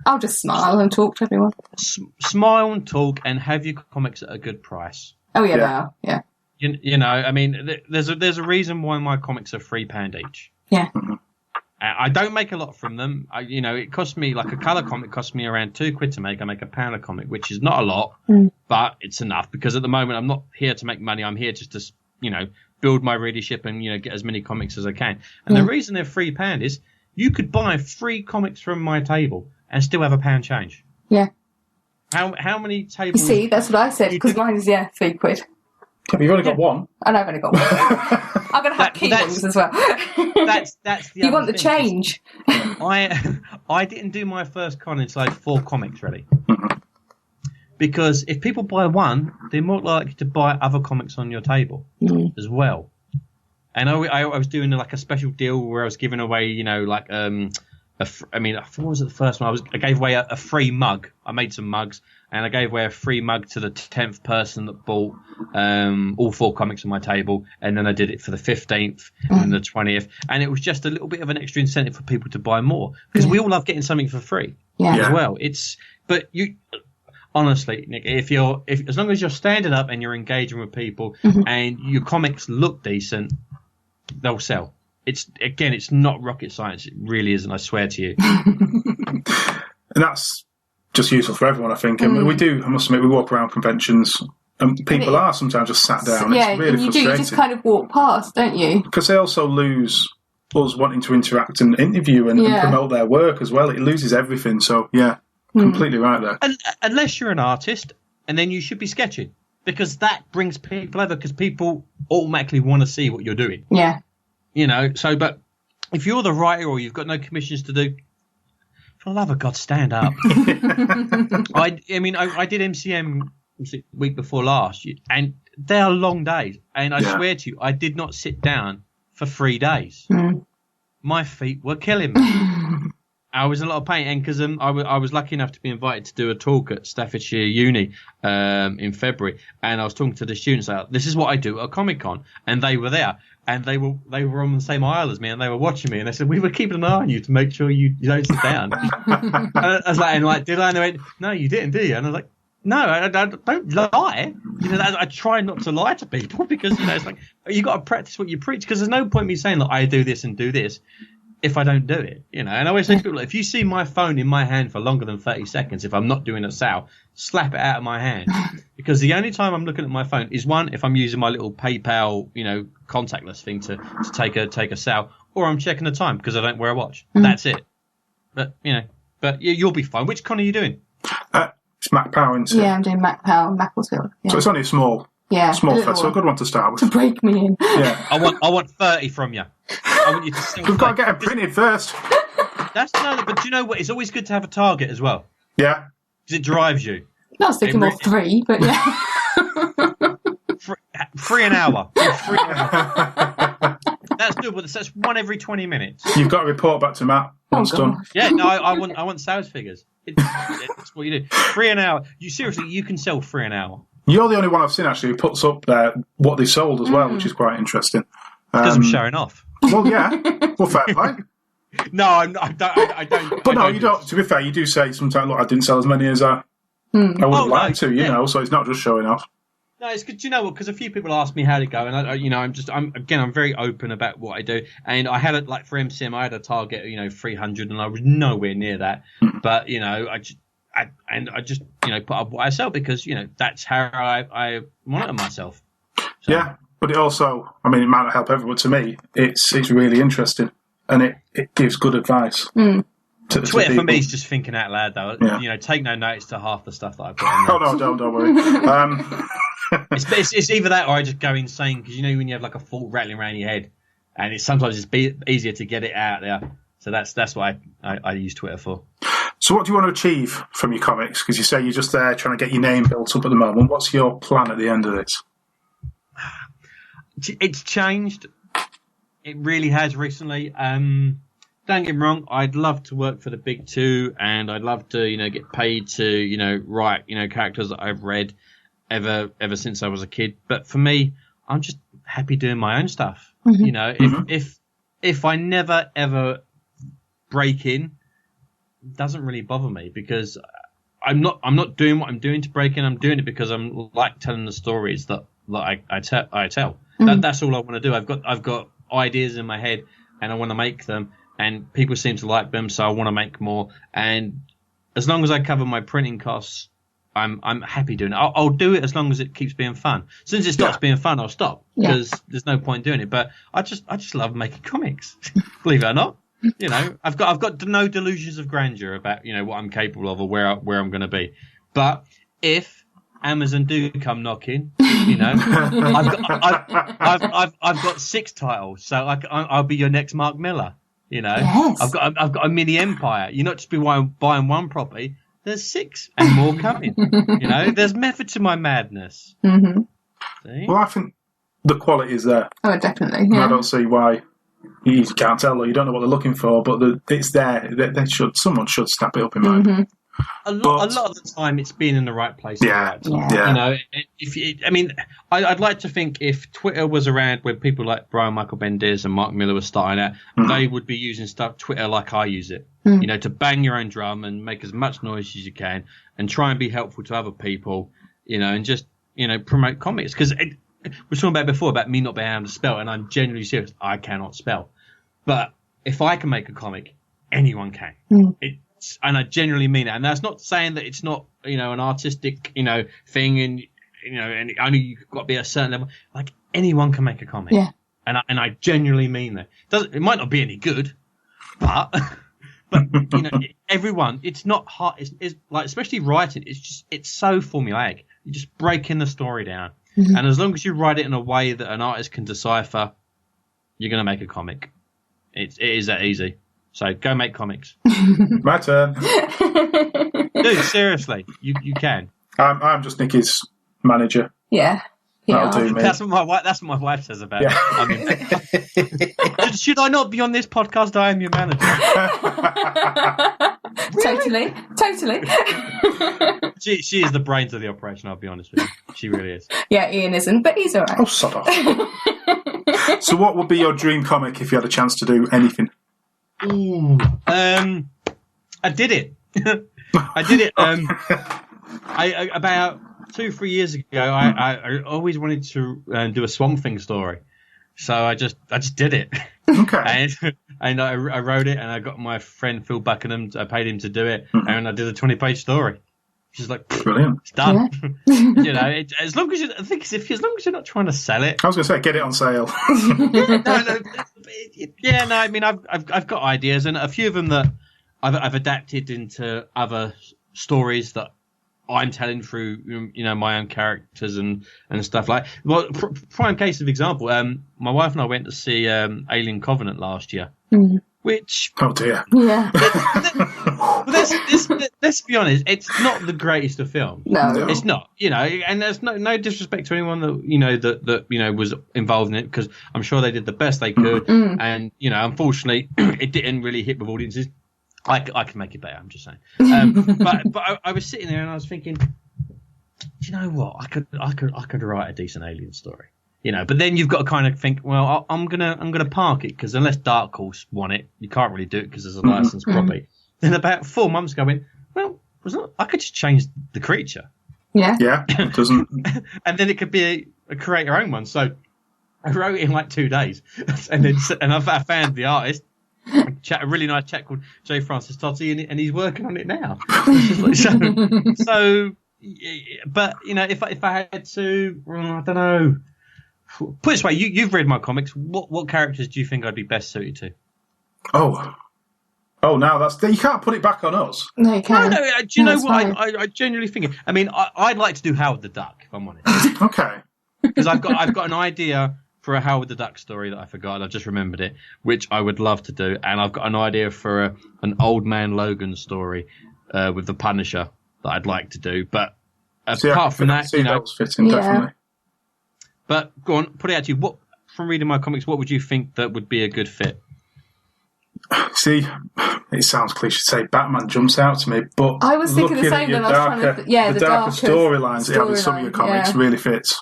I'll just smile and talk to everyone. Smile and talk, and have your comics at a good price. Oh yeah, they are. Yeah. I mean, there's a reason why my comics are £3 each. Yeah. I don't make a lot from them. It costs me, like a colour comic costs me around £2 to make. I make £1 a comic, which is not a lot, but it's enough because at the moment I'm not here to make money. I'm here just to, build my readership and, get as many comics as I can. And the reason they're £3 is you could buy 3 comics from my table and still have £1 change. Yeah. How many tables? You see, that's what I said because mine is £3. But you've only got one. I know I've only got one. I'm going to have key rings as well. That's the you want the change. I didn't do my first con until I had 4 comics ready. Because if people buy one, they're more likely to buy other comics on your table as well. And I was doing like a special deal where I was giving away, what was it the first one? I gave away a free mug. I made some mugs, and I gave away a free mug to the 10th person that bought all 4 comics on my table, and then I did it for the 15th and the 20th, and it was just a little bit of an extra incentive for people to buy more because we all love getting something for free as well. But you. Honestly, Nick, if as long as you're standing up and you're engaging with people and your comics look decent, they'll sell. It's not rocket science. It really isn't. I swear to you. And that's just useful for everyone, I think. And we do. I must admit, we walk around conventions, and people are sometimes just sat down. Yeah, it's really frustrating. You just kind of walk past, don't you? Because they also lose us wanting to interact and interview and promote their work as well. It loses everything. So yeah. Completely right there. Unless you're an artist, and then you should be sketching because that brings people over because people automatically want to see what you're doing. Yeah. But if you're the writer or you've got no commissions to do, for the love of God, stand up. I did MCM week before last, and they are long days. And I swear to you, I did not sit down for 3 days. My feet were killing me. I was in a lot of pain, and because I was lucky enough to be invited to do a talk at Staffordshire Uni in February, and I was talking to the students about this is what I do at a Comic Con, and they were there, and they were on the same aisle as me, and they were watching me, and they said we were keeping an eye on you to make sure you don't sit down. And I was like, did I? And they went, no, you didn't, did you? And I was like, No, I don't lie. I try not to lie to people because it's like you got to practice what you preach. Because there's no point me saying that I do this and do this if I don't do it. And I always say to people, if you see my phone in my hand for longer than 30 seconds, if I'm not doing a sale, slap it out of my hand. Because the only time I'm looking at my phone is one, if I'm using my little PayPal, contactless thing to take a sale, or I'm checking the time because I don't wear a watch. That's it. But you'll be fine. Which con are you doing? It's Mac Power, isn't it? Yeah, I'm doing Mac Power, Macclesfield. Yeah. So it's only a small fed, so a good one to start with. To break me in. Yeah. I want 30 from you. I want you to sell. We've got to get them printed first. But do you know what? It's always good to have a target as well. Yeah. Because it drives you. I was thinking more 3, but yeah. 3 an hour. 3 an hour. That's doable. That's one every 20 minutes. You've got to report back to Matt once done. Yeah, no, I want sales figures. It's what you do. 3 an hour. You can sell 3 an hour. You're the only one I've seen actually who puts up there what they sold as well, which is quite interesting. Because I'm showing off. Well, yeah. Well, fair play. No, I don't. But no, you don't. To be fair, you do say sometimes, look, I didn't sell as many as I would have liked to, so it's not just showing off. No, it's good. You know what? Because a few people ask me how to go, and I'm very open about what I do. And I had for MCM, I had a target, 300, and I was nowhere near that. But I just put up what I sell because that's how I monitor myself. So. Yeah, but it also, it might not help everyone. To me, it's really interesting, and it gives good advice. Twitter for me is just thinking out loud, though. Yeah. Take no notice to half the stuff that I put on there. Oh no, don't worry. It's either that or I just go insane because when you have like a thought rattling around your head, and sometimes it's easier to get it out there. So that's what I use Twitter for. So what do you want to achieve from your comics? Because you say you're just there trying to get your name built up at the moment. What's your plan at the end of this? It's changed. It really has recently. Don't get me wrong. I'd love to work for the big two, and I'd love to get paid to write characters that I've read ever since I was a kid. But for me, I'm just happy doing my own stuff. If I never ever break in, it doesn't really bother me because I'm not doing what I'm doing to break in. I'm doing it because I'm like telling the stories that I tell. That's all I want to do. I've got ideas in my head and I want to make them, and people seem to like them, so I want to make more. And as long as I cover my printing costs, I'm happy doing it. I'll do it as long as it keeps being fun. As soon as it stops being fun, I'll stop because there's no point doing it. But I just love making comics, believe it or not. I've got no delusions of grandeur about what I'm capable of or where I'm going to be. But if Amazon do come knocking, I've got 6 titles, so I'll be your next Mark Miller. Yes. I've got a mini empire. You're not just buying one property. There's 6 and more coming. There's method to my madness. Mm-hmm. Well, I think the quality is there. Oh, definitely. Yeah. I don't see why you can't tell, or you don't know what they're looking for, but it's there. Someone should snap it up in mind. Mm-hmm. A lot of the time, it's being in the right place. Yeah, at the right time. I'd like to think if Twitter was around when people like Brian Michael Bendis and Mark Miller were starting out, they would be using Twitter like I use it. To bang your own drum and make as much noise as you can, and try and be helpful to other people. And just promote comics because we were talking about before about me not being able to spell, and I'm genuinely serious. I cannot spell, but if I can make a comic, anyone can. And I genuinely mean it. And that's not saying that it's not, an artistic, thing and, and only you've got to be at a certain level. Like anyone can make a comic. Yeah. And I genuinely mean that. It might not be any good, but everyone, it's not hard. It's like, especially writing, it's so formulaic. You're just breaking the story down. And as long as you write it in a way that an artist can decipher, you're going to make a comic. It is that easy. So go make comics. My turn. Dude, seriously, you can. I'm just Nikkis' manager. Yeah. That'll do me. That's what my wife says about it. Should I not be on this podcast? I am your manager. Totally. She is the brains of the operation, I'll be honest with you. She really is. Yeah, Ian isn't, but he's all right. Oh, sod off. So what would be your dream comic if you had a chance to do anything? I did it. I did it. I about 2-3 years ago, I always wanted to do a Swamp Thing story, so I just did it. Okay. and I wrote it, and I got my friend Phil Buckingham. I paid him to do it, and I did a 20-page story. She's like, brilliant. It's done. You know, as long as as long as you're not trying to sell it. I was going to say, get it on sale. I mean, I've got ideas, and a few of them that I've adapted into other stories that I'm telling through, you know, my own characters and stuff like. Well, prime case of example. My wife and I went to see Alien Covenant last year, which. Oh dear. Yeah. Let's be honest. It's not the greatest of films. No, it's not. You know, and there's no disrespect to anyone that was involved in it, because I'm sure they did the best they could, and you know, unfortunately, it didn't really hit with audiences. I can make it better. I'm just saying. But I was sitting there and I was thinking, do you know what? I could write a decent Alien story. You know, but then you've got to kind of think, well, I'm gonna park it, because unless Dark Horse want it, you can't really do it because there's a licensed property. Then about 4 months ago, I went, well, I could just change the creature. Yeah. Yeah. It doesn't. And then it could be a create your own one. So I wrote it in like 2 days, and I found the artist. A really nice chap called J. Francis Totti, and he's working on it now. so, but you know, if I had to, I don't know. Put it this way, you've read my comics. What characters do you think I'd be best suited to? Oh, now you can't put it back on us. No, you can't. No, do you know what? I genuinely think. I mean, I'd like to do Howard the Duck, if I'm honest. Okay. Because I've got an idea for a Howard the Duck story that I forgot. I've just remembered it, which I would love to do, and I've got an idea for an Old Man Logan story with the Punisher that I'd like to do. But apart from that, you know, fitting, definitely. But go on, put it out to you. What, from reading my comics, what would you think that would be a good fit? See, it sounds cliche to say Batman jumps out to me, but I was thinking the same. Then I was trying to, the darker storylines that you have in some of your comics really fits.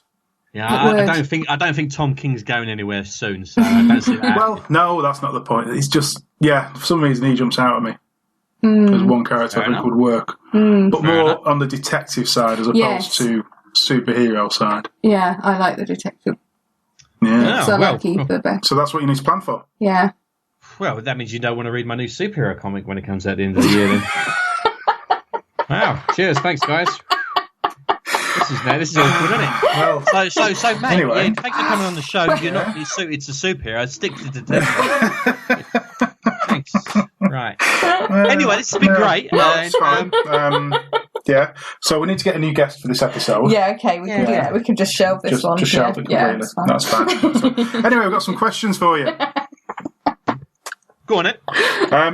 Yeah, I don't think Tom King's going anywhere soon, so I don't see that. Well, no, that's not the point. It's just, for some reason he jumps out at me. There's one character I think would work, but more on the detective side as opposed to superhero side. Yeah, I like the detective. Yeah, so I like Keith the best. So that's what you need to plan for. Yeah. Well, that means you don't want to read my new superhero comic when it comes out at the end of the year, then. Wow. Cheers. Thanks, guys. This is awkward, isn't it? Well, so Matt, anyway. thanks for coming on the show. You're not suited to superhero. Stick to detective. Thanks. Right. Anyway, this has been great. It's fine. So we need to get a new guest for this episode. Yeah, okay, we can do that. We can just shelve this one. Just shelve it completely. That's fine. Anyway, we've got some questions for you. Go on, it.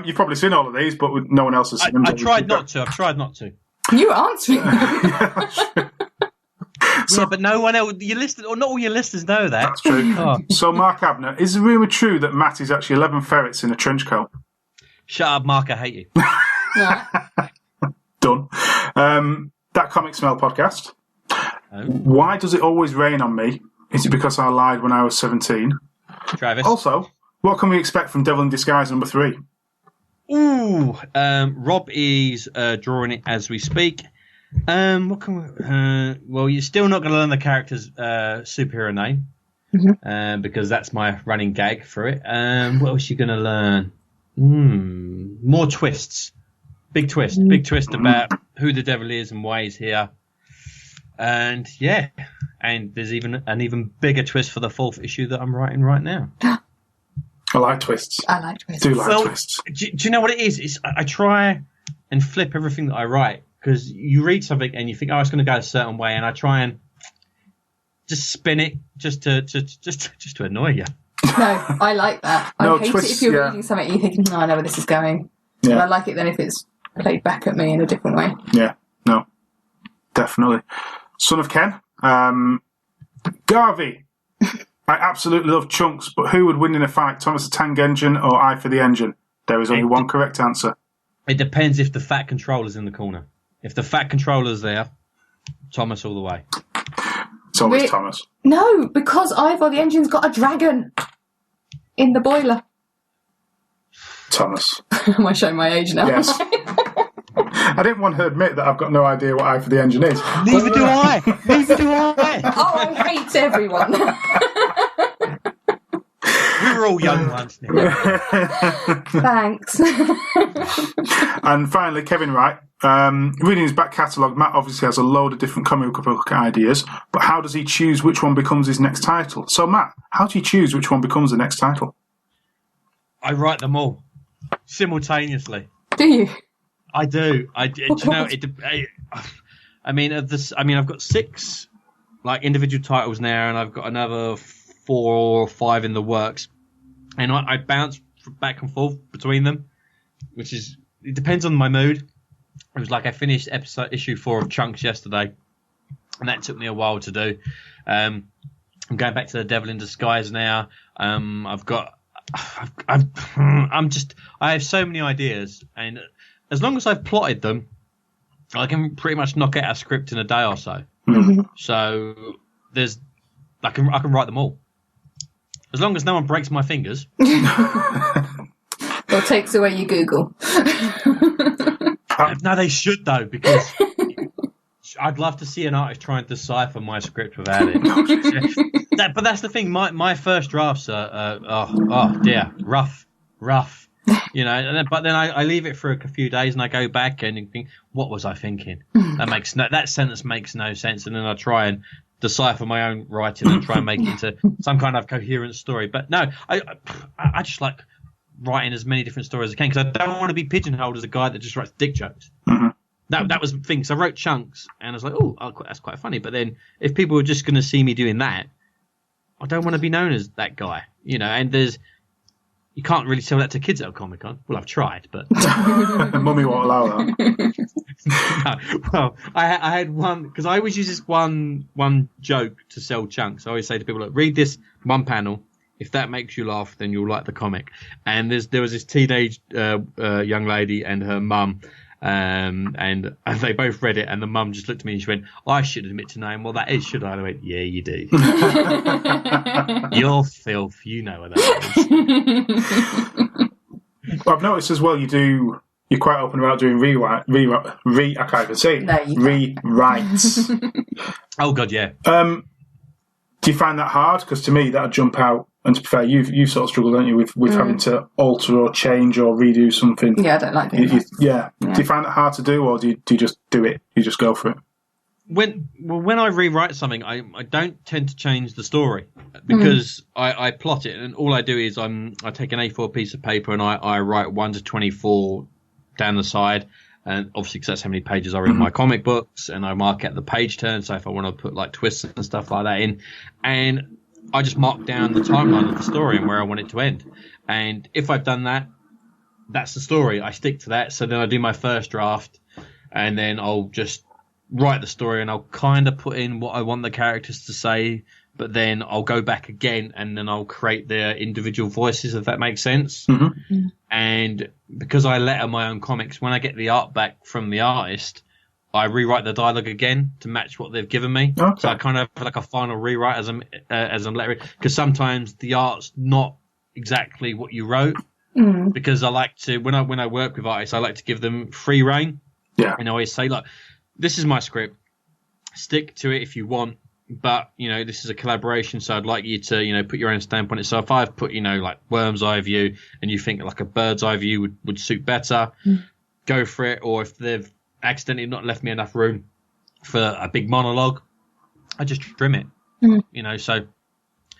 You've probably seen all of these, but no one else has seen them. I've tried not to. You answering them. So, but no one else, not all your listeners know that. That's true. So, Mark Abner, is the rumour true that Matt is actually 11 ferrets in a trench coat? Shut up, Mark, I hate you. Done. That Comic Smell podcast. Oh. Why does it always rain on me? Is it because I lied when I was 17? Travis. Also, what can we expect from Devil in Disguise number 3? Ooh, Rob is drawing it as we speak. What can we, well, you're still not going to learn the character's superhero name, because that's my running gag for it. What else are you going to learn? More twists. Big twist about who the devil is and why he's here. And and there's even an even bigger twist for the 4th issue that I'm writing right now. I like twists. Do like twists. Do you know what it is? It's I try and flip everything that I write, because you read something and you think, it's going to go a certain way, and I try and just spin it just to annoy you. No, I like that. I hate it if you're reading something and you're thinking, I know where this is going. Yeah. And I like it then if it's played back at me in a different way. Yeah, no, definitely. Son of Ken, Garvey. I absolutely love Chunks, but who would win in a fight, Thomas the Tank Engine or I for the Engine? There is only one correct answer. It depends if the fat controller's in the corner. If the fat controller's there, Thomas all the way. It's always Thomas. No, because I for the Engine's got a dragon in the boiler. Thomas. Am I showing my age now? Yes. I didn't want to admit that I've got no idea what Eye for the Engine is. Neither do I. Neither do I. Oh, I hate everyone. We were all young once. Thanks. And finally, Kevin Wright. Reading his back catalogue, Matt obviously has a load of different comic book ideas, but how does he choose which one becomes his next title? So, Matt, how do you choose which one becomes the next title? I write them all simultaneously. Do you? I do. Do you know? I've got 6 individual titles now, and I've got another 4 or 5 in the works, and I bounce back and forth between them, it depends on my mood. It was I finished issue 4 of Chunks yesterday, and that took me a while to do. I'm going back to The Devil in Disguise now. I have so many ideas, and as long as I've plotted them, I can pretty much knock out a script in a day or so. Mm-hmm. So I can write them all, as long as no one breaks my fingers. Or takes away your Google. No, they should though, because I'd love to see an artist try and decipher my script without it. But that's the thing. My first drafts are oh dear, rough. But then I leave it for a few days and I go back and think, what was I thinking? That sentence makes no sense, and then I try and decipher my own writing and try and make it into some kind of coherent story. But no, I just like writing as many different stories as I can, because I don't want to be pigeonholed as a guy that just writes dick jokes. Mm-hmm. That was the thing. Because I wrote Chunks and I was like, oh, that's quite funny. But then if people were just going to see me doing that, I don't want to be known as that guy, and you can't really tell that to kids at a Comic-Con. Well, I've tried, but Mummy won't allow that. No. Well, I had one, because I always use this one joke to sell Chunks. I always say to people, look, read this one panel. If that makes you laugh, then you'll like the comic. And there was this teenage young lady and her mum, and they both read it, and the mum just looked at me and she went, I should admit to knowing what that is, should I? And I went, yeah, you do. You're filth. You know what that is. Well, I've noticed as well you're quite open about doing rewrites. Oh, God, yeah. Do you find that hard? Because to me, that would jump out. And to be fair, you sort of struggle, don't you, with having to alter or change or redo something? Yeah, I don't like doing that. Yeah. Do you find it hard to do, or do you just do it? You just go for it? When I rewrite something, I don't tend to change the story, because I plot it, and all I do is I take an A4 piece of paper and I write 1 to 24 down the side. And obviously, because that's how many pages are in my comic books, and I mark out the page turn. So if I want to put twists and stuff like that in, and I just mark down the timeline of the story and where I want it to end. And if I've done that, that's the story. I stick to that. So then I do my first draft, and then I'll just write the story, and I'll kind of put in what I want the characters to say, but then I'll go back again, and then I'll create their individual voices, if that makes sense. Mm-hmm. And because I letter my own comics, when I get the art back from the artist, I rewrite the dialogue again to match what they've given me. Okay. So I kind of have a final rewrite as I'm lettering, because sometimes the art's not exactly what you wrote. Because I like to, when I work with artists, I like to give them free reign. Yeah. And I always say, look, this is my script. Stick to it if you want, but this is a collaboration, so I'd like you to put your own stamp on it. So if I've put worm's eye view, and you think a bird's eye view would suit better, go for it. Or if they've accidentally not left me enough room for a big monologue, I just trim it.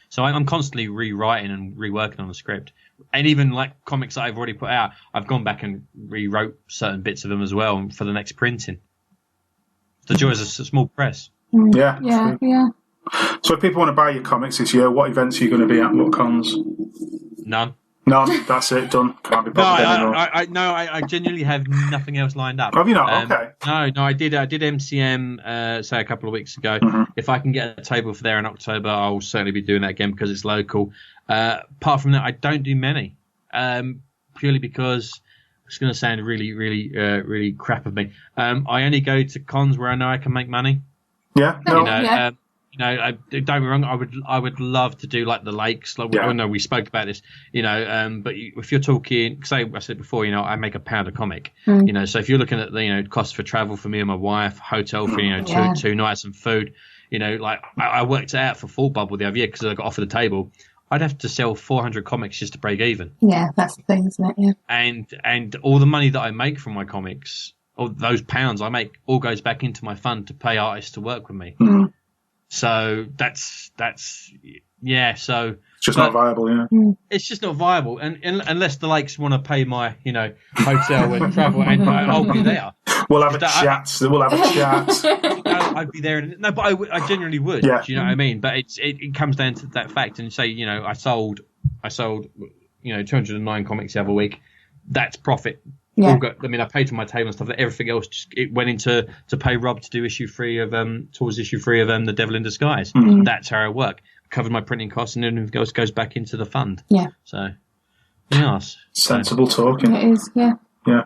So I'm constantly rewriting and reworking on the script. And even comics that I've already put out, I've gone back and rewrote certain bits of them as well for the next printing. The joy is a small press. Yeah. So if people want to buy your comics this year, what events are you going to be at? What cons? None. That's it, done. Can't be bothered anymore. I genuinely have nothing else lined up. Have you not? Okay. No, I did MCM say a couple of weeks ago. If I can get a table for there in October, I'll certainly be doing that again, because it's local. Apart from that, I don't do many, purely because it's going to sound really, really, really crap of me. I only go to cons where I know I can make money. Yeah. don't get me wrong. I would love to do like the lakes. Like, I know we spoke about this, but if you're talking, say I said before, I make £1 a comic, so if you're looking at the, cost for travel for me and my wife, hotel for, two nights and food, like I worked it out for Full Bubble the other year because I got offered a table. I'd have to sell 400 comics just to break even. Yeah, that's the thing, isn't it? Yeah. And all the money that I make from my comics, or those pounds I make, all goes back into my fund to pay artists to work with me. Mm. So that's So it's just not viable. Yeah. It's just not viable, and unless the lakes want to pay my hotel and travel, and I'll be there. We'll have a chat. I'd be there. No, but I genuinely would. Yeah. Do you know what I mean? But it comes down to that fact. And say, I sold 209 comics the other week. That's profit. Yeah. I paid for my table and stuff. Everything else it went into to pay Rob to do issue 3 of The Devil in Disguise. Mm-hmm. That's how I work. Covered my printing costs, and everything else goes back into the fund. Yeah. So, yes. Sensible talking. It is. Yeah. Yeah.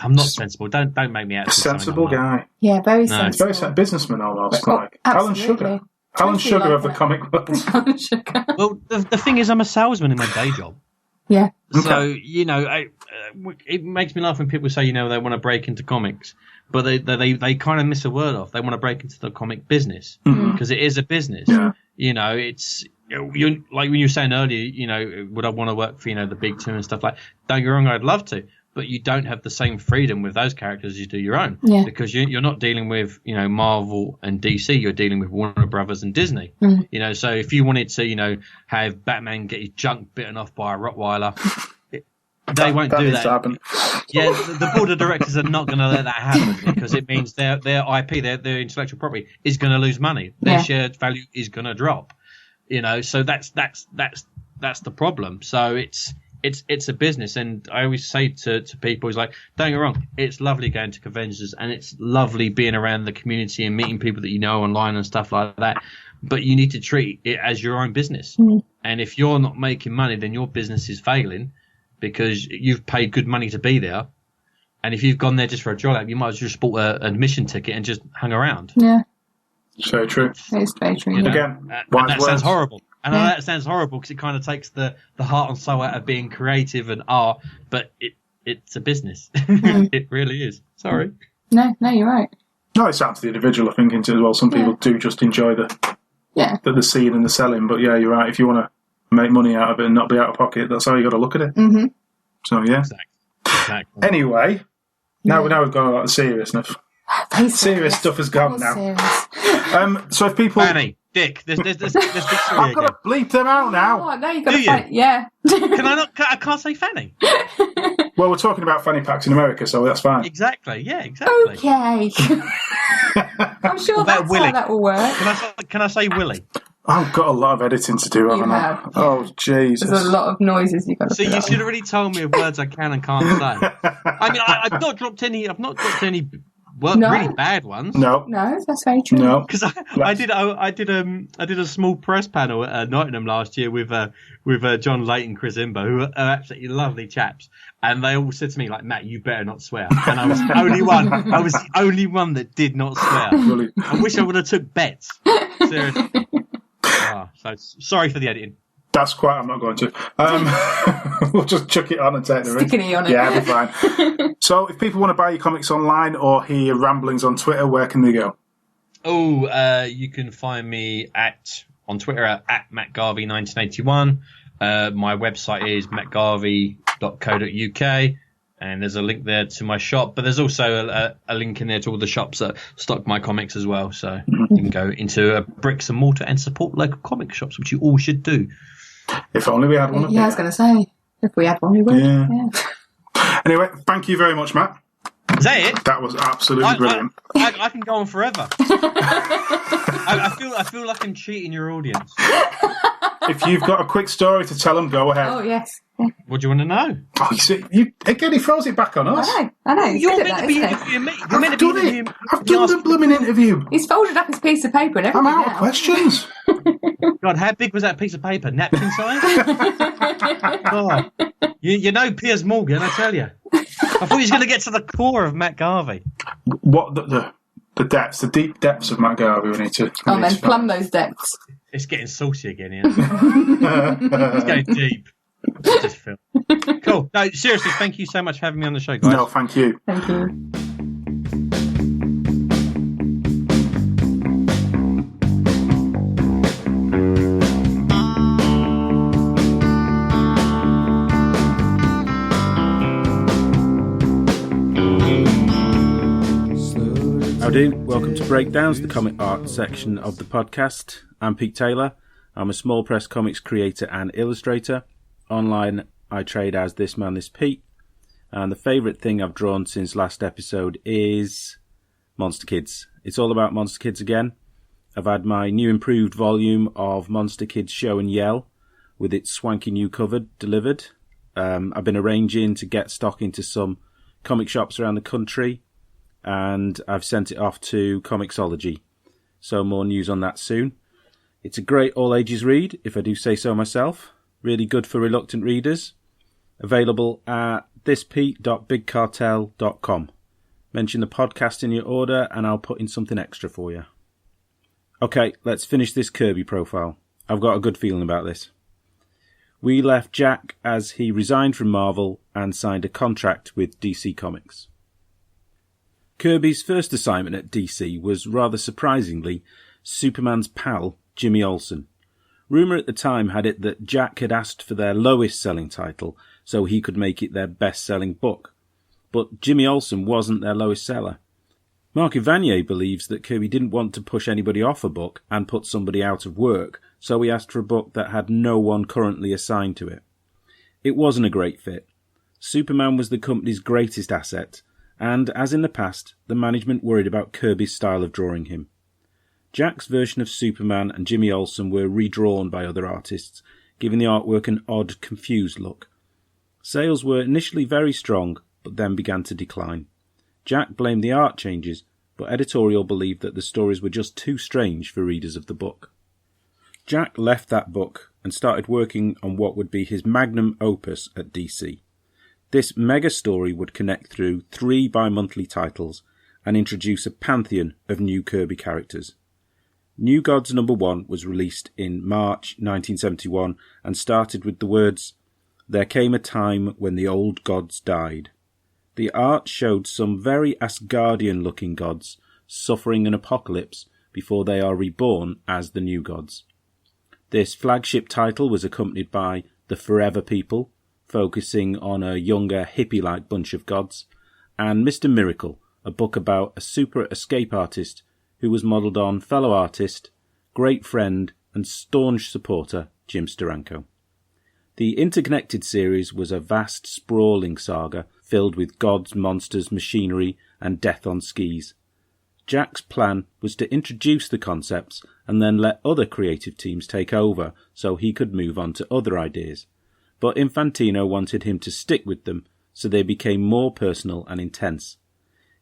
I'm not sensible. Don't make me out. Sensible guy. Yeah, very sensible. Very businessman almost. Like Alan Sugar. Alan Sugar of the comic book. Alan Sugar. Well, the thing is, I'm a salesman in my day job. Yeah. So it makes me laugh when people say they want to break into comics, but they kind of miss a word off. They want to break into the comic business because it is a business. Yeah. It's you like when you were saying earlier. Would I want to work for the big two and stuff like? Don't get me wrong, I'd love to. But you don't have the same freedom with those characters as you do your own. Yeah. Because you're not dealing with, Marvel and DC. You're dealing with Warner Brothers and Disney. Mm. So if you wanted to, have Batman get his junk bitten off by a Rottweiler, they won't do that. Happen. Yeah, the board of directors are not going to let that happen because it means their IP, their intellectual property, is going to lose money. Their shared value is going to drop. So that's the problem. So it's a business, and I always say to people, it's like, don't get me wrong, it's lovely going to conventions and it's lovely being around the community and meeting people that you know online and stuff like that, but you need to treat it as your own business. And if you're not making money, then your business is failing because you've paid good money to be there, and if you've gone there just for a job, you might as well just bought an admission ticket and just hung around. Yeah, so true. It's very true. Again, and that sounds horrible. And I know that sounds horrible because it kind of takes the heart and soul out of being creative and art, but it's a business. It really is. Sorry. No, you're right. No, it's down to the individual, I think, as well. Some people do just enjoy the seeing and the selling, but yeah, you're right. If you want to make money out of it and not be out of pocket, that's how you got to look at it. Mm-hmm. So, yeah. Exactly. Anyway, now we've gone about the seriousness. Serious stuff has gone now. So if people... Fanny. Dick, there's big story I've got to bleep them out now. Oh, no, you've got to fight. Yeah. Can I not? I can't say Fanny. Well, we're talking about fanny packs in America, so that's fine. Exactly. Yeah, exactly. Okay. I'm sure that's Willie? How that will work. Can I say Willie? I've got a lot of editing to do, haven't I? Oh, Jesus. There's a lot of noises you've got to So you should have already told me of words I can and can't say. I mean, I've not dropped any... really bad ones. No, that's very true. No, because I did a small press panel at Nottingham last year with John Layton and Chris Imbo, who are absolutely lovely chaps, and they all said to me like, Matt, you better not swear, and I was the only one that did not swear. I wish I would have took bets. Seriously. So sorry for the editing. That's quite. I'm not going to. We'll just chuck it on and take the risk. Stick an E on it. Yeah, it'll be fine. So, if people want to buy your comics online or hear your ramblings on Twitter, where can they go? You can find me on Twitter at Matt Garvey 1981. My website is mattgarvey.co.uk, and there's a link there to my shop. But there's also a link in there to all the shops that stock my comics as well. So you can go into a bricks and mortar and support local comic shops, which you all should do. If only we had one. Yeah, I was going to say, if we had one, we would. Yeah. Anyway, thank you very much, Matt. Is that it? That was absolutely brilliant. I can go on forever. I feel like I'm cheating your audience. If you've got a quick story to tell them, go ahead. Oh, yes. What do you want to know? Oh, you see, again, he throws it back on us. I know. You're meant to be interviewing me. I've done the blooming interview. He's folded up his piece of paper and everything. I'm out of questions. God, how big was that piece of paper? Napkin size? God. You know Piers Morgan, I tell you. I thought he was going to get to the core of Matt Garvey. What, the The depths, the deep depths of Matt Garvey. We need to. Oh, then plumb those depths. It's getting saucy again, isn't it? It's going deep. Just Phil. Cool. No, seriously, thank you so much for having me on the show, guys. No, thank you. Thank you. Howdy, welcome to Breakdowns, the comic art section of the podcast. I'm Pete Taylor. I'm a small press comics creator and illustrator. Online, I trade as This Man, This Pete. And the favourite thing I've drawn since last episode is Monster Kids. It's all about Monster Kids again. I've had my new improved volume of Monster Kids Show and Yell with its swanky new cover delivered. I've been arranging to get stock into some comic shops around the country, and I've sent it off to Comixology. So more news on that soon. It's a great all-ages read, if I do say so myself. Really good for reluctant readers. Available at thispete.bigcartel.com. Mention the podcast in your order and I'll put in something extra for you. Okay, let's finish this Kirby profile. I've got a good feeling about this. We left Jack as he resigned from Marvel and signed a contract with DC Comics. Kirby's first assignment at DC was, rather surprisingly, Superman's pal, Jimmy Olsen. Rumour at the time had it that Jack had asked for their lowest-selling title so he could make it their best-selling book. But Jimmy Olsen wasn't their lowest seller. Mark Evanier believes that Kirby didn't want to push anybody off a book and put somebody out of work, so he asked for a book that had no one currently assigned to it. It wasn't a great fit. Superman was the company's greatest asset, and, as in the past, the management worried about Kirby's style of drawing him. Jack's version of Superman and Jimmy Olsen were redrawn by other artists, giving the artwork an odd, confused look. Sales were initially very strong, but then began to decline. Jack blamed the art changes, but editorial believed that the stories were just too strange for readers of the book. Jack left that book and started working on what would be his magnum opus at DC. This mega story would connect through 3 bi-monthly titles and introduce a pantheon of new Kirby characters. New Gods #1 was released in March 1971 and started with the words, "There came a time when the old gods died." The art showed some very Asgardian-looking gods suffering an apocalypse before they are reborn as the new gods. This flagship title was accompanied by The Forever People, focusing on a younger, hippie-like bunch of gods, and Mr. Miracle, a book about a super escape artist who was modelled on fellow artist, great friend, and staunch supporter Jim Steranko. The interconnected series was a vast, sprawling saga filled with gods, monsters, machinery, and death on skis. Jack's plan was to introduce the concepts and then let other creative teams take over so he could move on to other ideas. But Infantino wanted him to stick with them, so they became more personal and intense,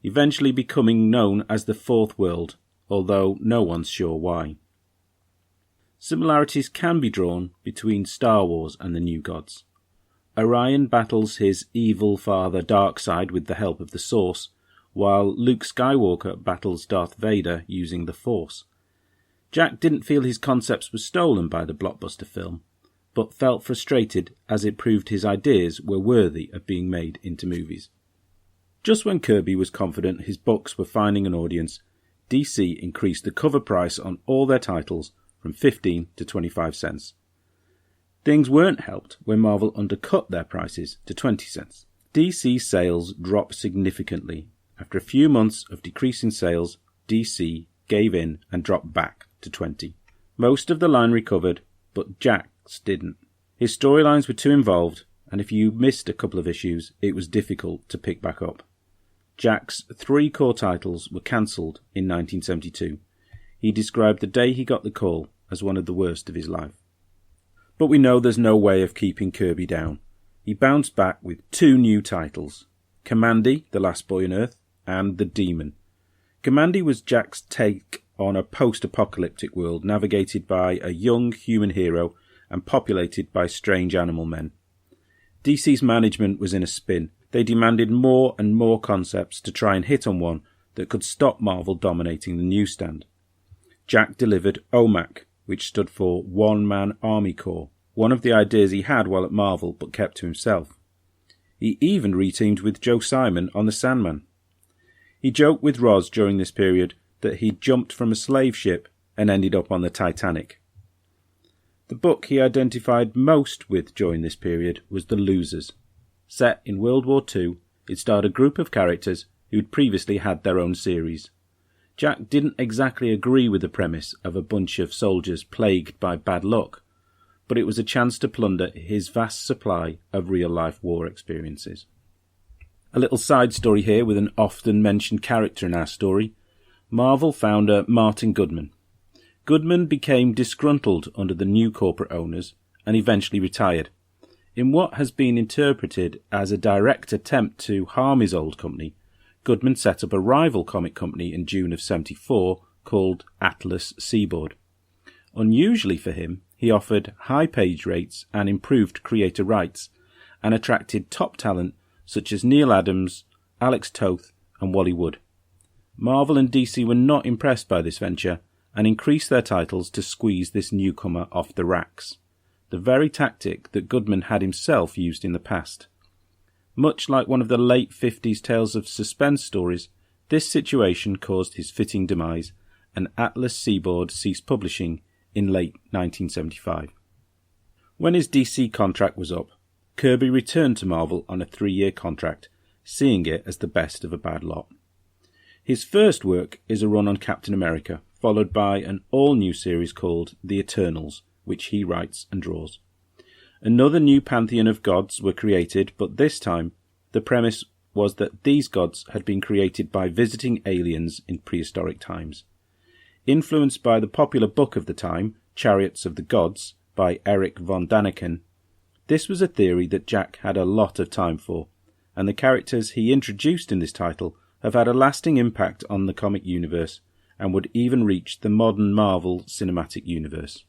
eventually becoming known as the Fourth World, although no one's sure why. Similarities can be drawn between Star Wars and the New Gods. Orion battles his evil father Darkseid with the help of the Source, while Luke Skywalker battles Darth Vader using the Force. Jack didn't feel his concepts were stolen by the blockbuster film, but felt frustrated as it proved his ideas were worthy of being made into movies. Just when Kirby was confident his books were finding an audience, DC increased the cover price on all their titles from 15 to 25 cents. Things weren't helped when Marvel undercut their prices to 20 cents. DC sales dropped significantly. After a few months of decreasing sales, DC gave in and dropped back to 20. Most of the line recovered, but Jack's didn't. His storylines were too involved, and if you missed a couple of issues, it was difficult to pick back up. Jack's 3 core titles were cancelled in 1972. He described the day he got the call as one of the worst of his life. But we know there's no way of keeping Kirby down. He bounced back with 2 new titles, Kamandi, The Last Boy on Earth, and The Demon. Kamandi was Jack's take on a post-apocalyptic world navigated by a young human hero and populated by strange animal men. DC's management was in a spin. They demanded more and more concepts to try and hit on one, that could stop Marvel dominating the newsstand. Jack delivered OMAC, which stood for One Man Army Corps, one of the ideas he had while at Marvel but kept to himself. He even reteamed with Joe Simon on The Sandman. He joked with Roz during this period that he'd jumped from a slave ship and ended up on the Titanic. The book he identified most with during this period was The Losers. Set in World War II, it starred a group of characters who'd previously had their own series. Jack didn't exactly agree with the premise of a bunch of soldiers plagued by bad luck, but it was a chance to plunder his vast supply of real-life war experiences. A little side story here with an often mentioned character in our story. Marvel founder Martin Goodman. Goodman became disgruntled under the new corporate owners and eventually retired. In what has been interpreted as a direct attempt to harm his old company, Goodman set up a rival comic company in June of '74 called Atlas Seaboard. Unusually for him, he offered high page rates and improved creator rights, and attracted top talent such as Neil Adams, Alex Toth and Wally Wood. Marvel and DC were not impressed by this venture and increased their titles to squeeze this newcomer off the racks, the very tactic that Goodman had himself used in the past. Much like one of the late 50s Tales of Suspense stories, this situation caused his fitting demise, and Atlas Seaboard ceased publishing in late 1975. When his DC contract was up, Kirby returned to Marvel on a 3-year contract, seeing it as the best of a bad lot. His first work is a run on Captain America, followed by an all-new series called The Eternals, which he writes and draws. Another new pantheon of gods were created, but this time the premise was that these gods had been created by visiting aliens in prehistoric times. Influenced by the popular book of the time, Chariots of the Gods, by Eric von Daniken, this was a theory that Jack had a lot of time for, and the characters he introduced in this title have had a lasting impact on the comic universe and would even reach the modern Marvel Cinematic Universe.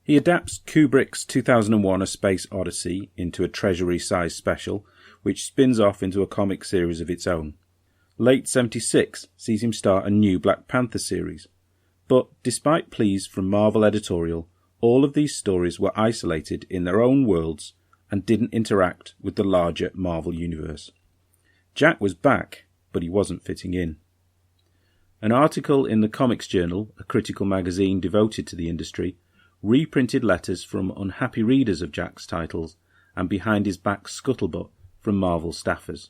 He adapts Kubrick's 2001 A Space Odyssey into a Treasury-sized special, which spins off into a comic series of its own. Late 76 sees him start a new Black Panther series, but despite pleas from Marvel editorial, all of these stories were isolated in their own worlds and didn't interact with the larger Marvel universe. Jack was back, but he wasn't fitting in. An article in the Comics Journal, a critical magazine devoted to the industry, reprinted letters from unhappy readers of Jack's titles and behind his back scuttlebutt from Marvel staffers.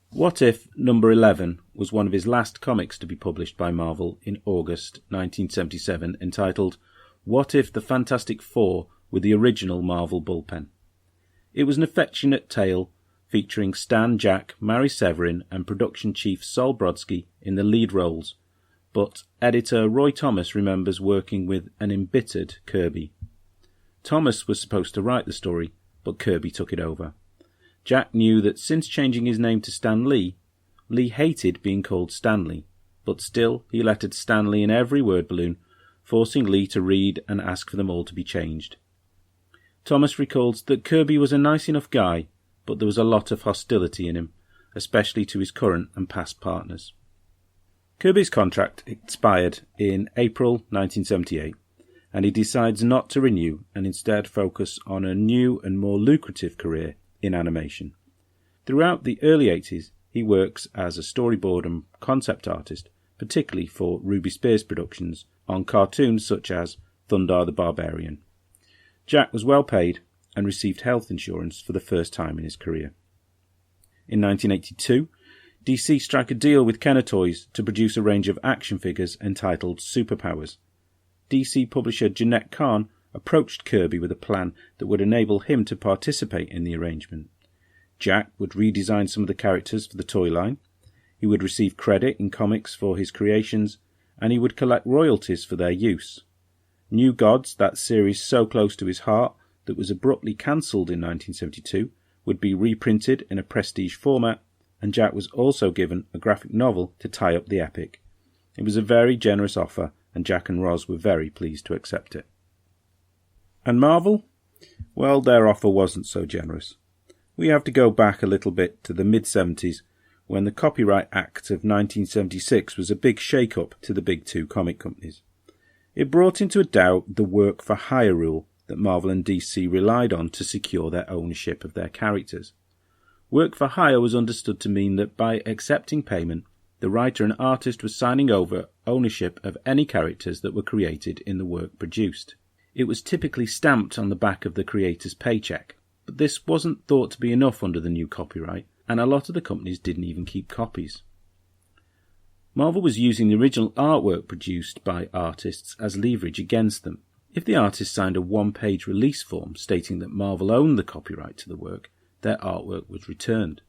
What If number 11 was one of his last comics to be published by Marvel in August 1977, entitled What If the Fantastic Four were the original Marvel bullpen? It was an affectionate tale featuring Stan, Jack, Mary Severin and production chief Sol Brodsky in the lead roles, but editor Roy Thomas remembers working with an embittered Kirby. Thomas was supposed to write the story, but Kirby took it over. Jack knew that since changing his name to Stan Lee, Lee hated being called Stanley, but still he lettered Stanley in every word balloon, forcing Lee to read and ask for them all to be changed. Thomas recalls that Kirby was a nice enough guy, but there was a lot of hostility in him, especially to his current and past partners. Kirby's contract expired in April 1978, and he decides not to renew and instead focus on a new and more lucrative career in animation. Throughout the early 80s, he works as a storyboard and concept artist, particularly for Ruby Spears Productions, on cartoons such as Thundar the Barbarian. Jack was well paid and received health insurance for the first time in his career. In 1982, DC struck a deal with Kenner Toys to produce a range of action figures entitled Superpowers. DC publisher Jeanette Kahn approached Kirby with a plan that would enable him to participate in the arrangement. Jack would redesign some of the characters for the toy line, he would receive credit in comics for his creations, and he would collect royalties for their use. New Gods, that series so close to his heart that was abruptly cancelled in 1972, would be reprinted in a prestige format, and Jack was also given a graphic novel to tie up the epic. It was a very generous offer, and Jack and Roz were very pleased to accept it. And Marvel? Well, their offer wasn't so generous. We have to go back a little bit to the mid-70s, when the Copyright Act of 1976 was a big shake-up to the big two comic companies. It brought into doubt the work-for-hire rule that Marvel and DC relied on to secure their ownership of their characters. Work-for-hire was understood to mean that by accepting payment, the writer and artist was signing over ownership of any characters that were created in the work produced. It was typically stamped on the back of the creator's paycheck, but this wasn't thought to be enough under the new copyright, and a lot of the companies didn't even keep copies. Marvel was using the original artwork produced by artists as leverage against them. If the artist signed a one-page release form stating that Marvel owned the copyright to the work, their artwork was returned.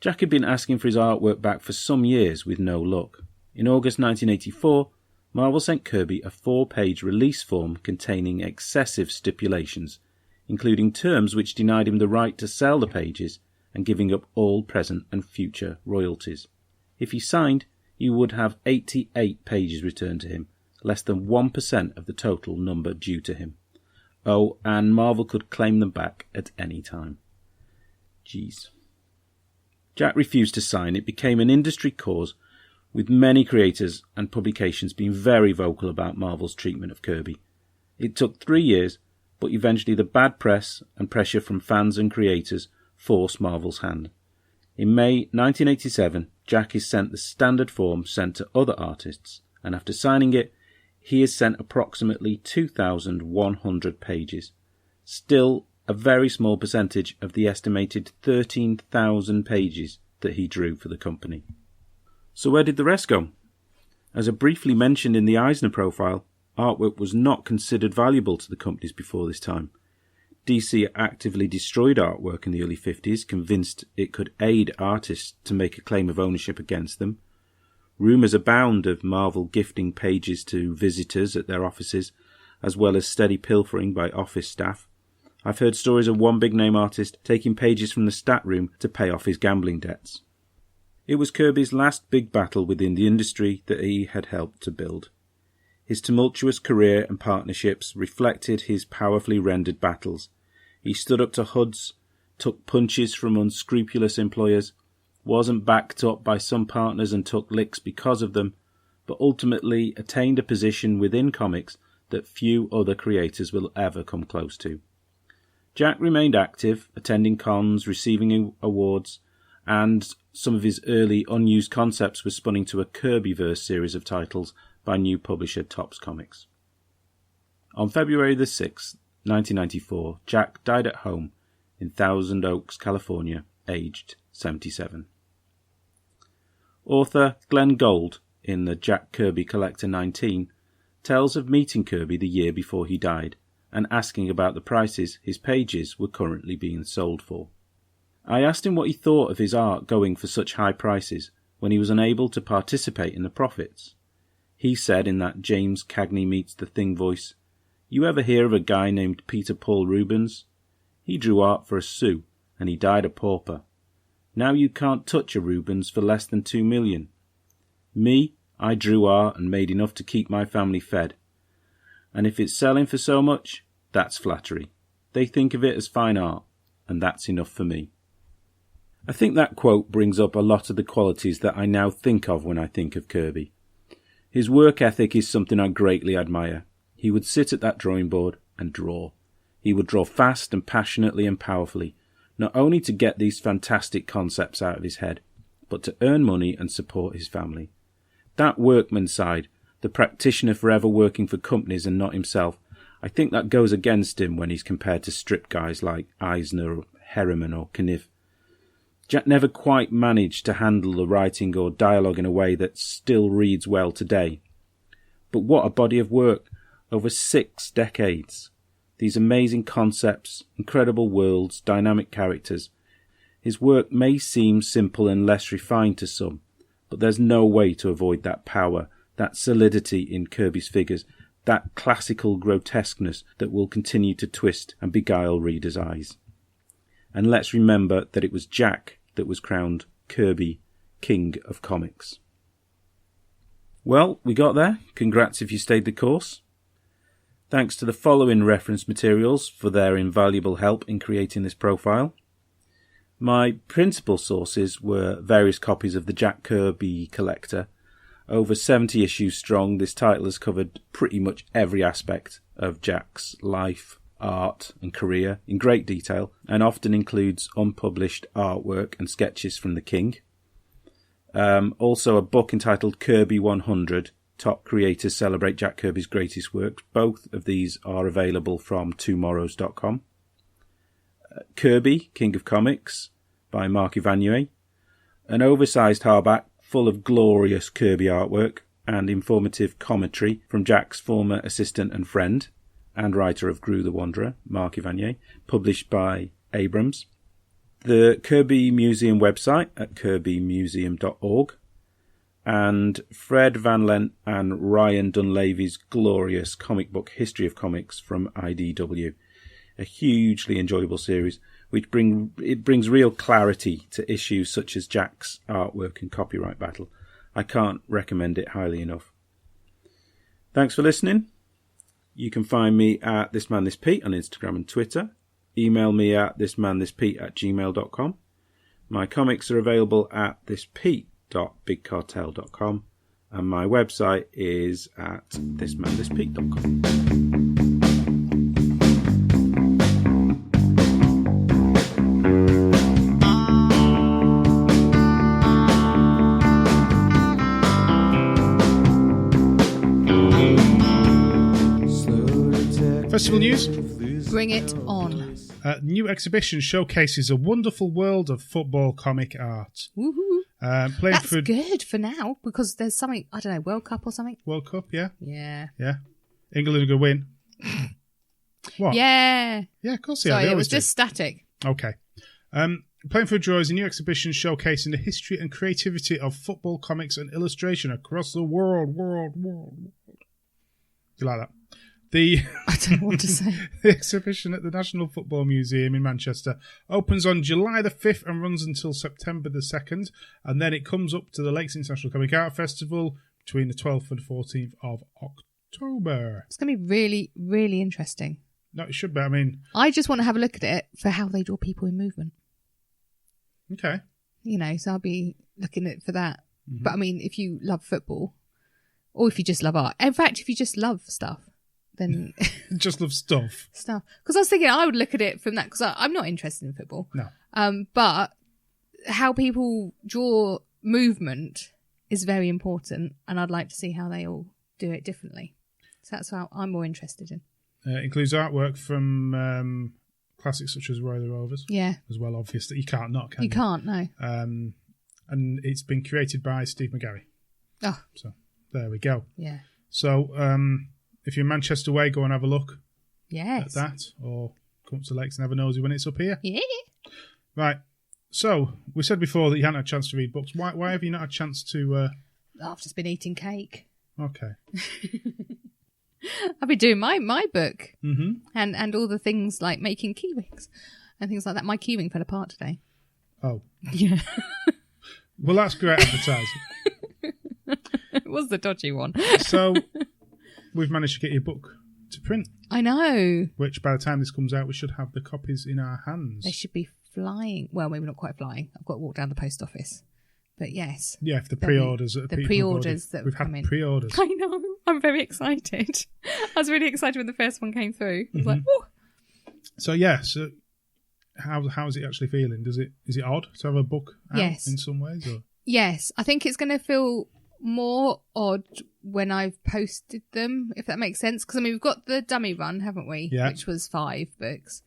Jack had been asking for his artwork back for some years with no luck. In August 1984, Marvel sent Kirby a 4-page release form containing excessive stipulations, including terms which denied him the right to sell the pages and giving up all present and future royalties. If he signed, he would have 88 pages returned to him, less than 1% of the total number due to him. Oh, and Marvel could claim them back at any time. Jeez. Jack refused to sign. It became an industry cause, with many creators and publications being very vocal about Marvel's treatment of Kirby. It took 3 years, but eventually the bad press and pressure from fans and creators forced Marvel's hand. In May 1987, Jack is sent the standard form sent to other artists, and after signing it, he is sent approximately 2,100 pages. Still a very small percentage of the estimated 13,000 pages that he drew for the company. So where did the rest go? As I briefly mentioned in the Eisner profile, artwork was not considered valuable to the companies before this time. DC actively destroyed artwork in the early 50s, convinced it could aid artists to make a claim of ownership against them. Rumours abound of Marvel gifting pages to visitors at their offices, as well as steady pilfering by office staff. I've heard stories of one big-name artist taking pages from the stat room to pay off his gambling debts. It was Kirby's last big battle within the industry that he had helped to build. His tumultuous career and partnerships reflected his powerfully rendered battles. He stood up to hoods, took punches from unscrupulous employers, wasn't backed up by some partners and took licks because of them, but ultimately attained a position within comics that few other creators will ever come close to. Jack remained active, attending cons, receiving awards, and some of his early unused concepts were spun into a Kirbyverse series of titles by new publisher Topps Comics. On February the 6th, 1994, Jack died at home in Thousand Oaks, California, aged 77. Author Glenn Gould, in the Jack Kirby Collector 19, tells of meeting Kirby the year before he died and asking about the prices his pages were currently being sold for. I asked him what he thought of his art going for such high prices when he was unable to participate in the profits. He said in that James Cagney Meets the Thing voice, "You ever hear of a guy named Peter Paul Rubens? He drew art for a sou, and he died a pauper. Now you can't touch a Rubens for less than $2 million. Me, I drew art and made enough to keep my family fed. And if it's selling for so much, that's flattery. They think of it as fine art, and that's enough for me." I think that quote brings up a lot of the qualities that I now think of when I think of Kirby. His work ethic is something I greatly admire. He would sit at that drawing board and draw. He would draw fast and passionately and powerfully, not only to get these fantastic concepts out of his head, but to earn money and support his family. That workman side, the practitioner forever working for companies and not himself, I think that goes against him when he's compared to strip guys like Eisner, Herriman or Kniff. Jack never quite managed to handle the writing or dialogue in a way that still reads well today. But what a body of work over 6 decades. These amazing concepts, incredible worlds, dynamic characters. His work may seem simple and less refined to some, but there's no way to avoid that power, that solidity in Kirby's figures, that classical grotesqueness that will continue to twist and beguile readers' eyes. And let's remember that it was Jack that was crowned Kirby, King of Comics. Well, we got there. Congrats if you stayed the course. Thanks to the following reference materials for their invaluable help in creating this profile. My principal sources were various copies of the Jack Kirby Collector. Over 70 issues strong, this title has covered pretty much every aspect of Jack's life, art and career in great detail, and often includes unpublished artwork and sketches from the King. Also a book entitled Kirby 100, Top Creators Celebrate Jack Kirby's Greatest Works. Both of these are available from tomorrows.com. Kirby, King of Comics, by Mark Evanier. An oversized hardback full of glorious Kirby artwork and informative commentary from Jack's former assistant and friend, and writer of Gru the Wanderer, Mark Evanier, published by Abrams. The Kirby Museum website at kirbymuseum.org. And Fred Van Lent and Ryan Dunleavy's glorious comic book History of Comics from IDW. A hugely enjoyable series which brings real clarity to issues such as Jack's artwork and copyright battle. I can't recommend it highly enough. Thanks for listening. You can find me at thismanthispete on Instagram and Twitter. Email me at thismanthispete@gmail.com. My comics are available at thispete.bigcartel.com, and my website is at thismanthispete.com. Festival news? Bring it on. New exhibition showcases a wonderful world of football comic art. Woohoo. That's good for now, because there's something, I don't know, World Cup or something? World Cup, yeah. Yeah. Yeah. England are going to win. What? Yeah. Yeah, of course they are. Sorry, They it was always do. just static. Okay. Playing for a Draw is a new exhibition showcasing the history and creativity of football comics and illustration across the world. You like that? I don't know what to say. The exhibition at the National Football Museum in Manchester opens on July the 5th and runs until September the 2nd. And then it comes up to the Lakes International Comic Art Festival between the 12th and 14th of October. It's going to be really, really interesting. No, it should be. I mean, I just want to have a look at it for how they draw people in movement. Okay. So I'll be looking at it for that. Mm-hmm. But I mean, if you love football, or if you just love art, in fact, if you just love stuff, then just love stuff. Because I was thinking I would look at it from that, because I'm not interested in football. No. But how people draw movement is very important, and I'd like to see how they all do it differently. So that's how I'm more interested in. It includes artwork from classics such as Roy the Rovers. Yeah. As well, obviously. You can't not, can you? You can't, no. And it's been created by Steve McGarry. Oh. So there we go. Yeah. So if you're Manchester way, go and have a look at that, or come up to Lakes and have a nosy when it's up here. Yeah. Right. So we said before that you hadn't had a chance to read books. Why have you not had a chance to... I've just been eating cake. Okay. I've been doing my book. Mm-hmm. And all the things like making key rings and things like that. My key ring fell apart today. Oh. Yeah. Well, that's great advertising. It was the dodgy one. So we've managed to get your book to print. I know. Which by the time this comes out, we should have the copies in our hands. They should be flying. Well, maybe not quite flying. I've got to walk down the post office. But yes. Yeah, if the pre-orders... The pre-orders that we've had pre-orders. I know. I'm very excited. I was really excited when the first one came through. I was like, oh. So, yeah. So how is it actually feeling? Is it odd to have a book out in some ways? Or? Yes. I think it's going to feel more odd when I've posted them, if that makes sense. Because, I mean, we've got the dummy run, haven't we? Yeah. Which was 5 books.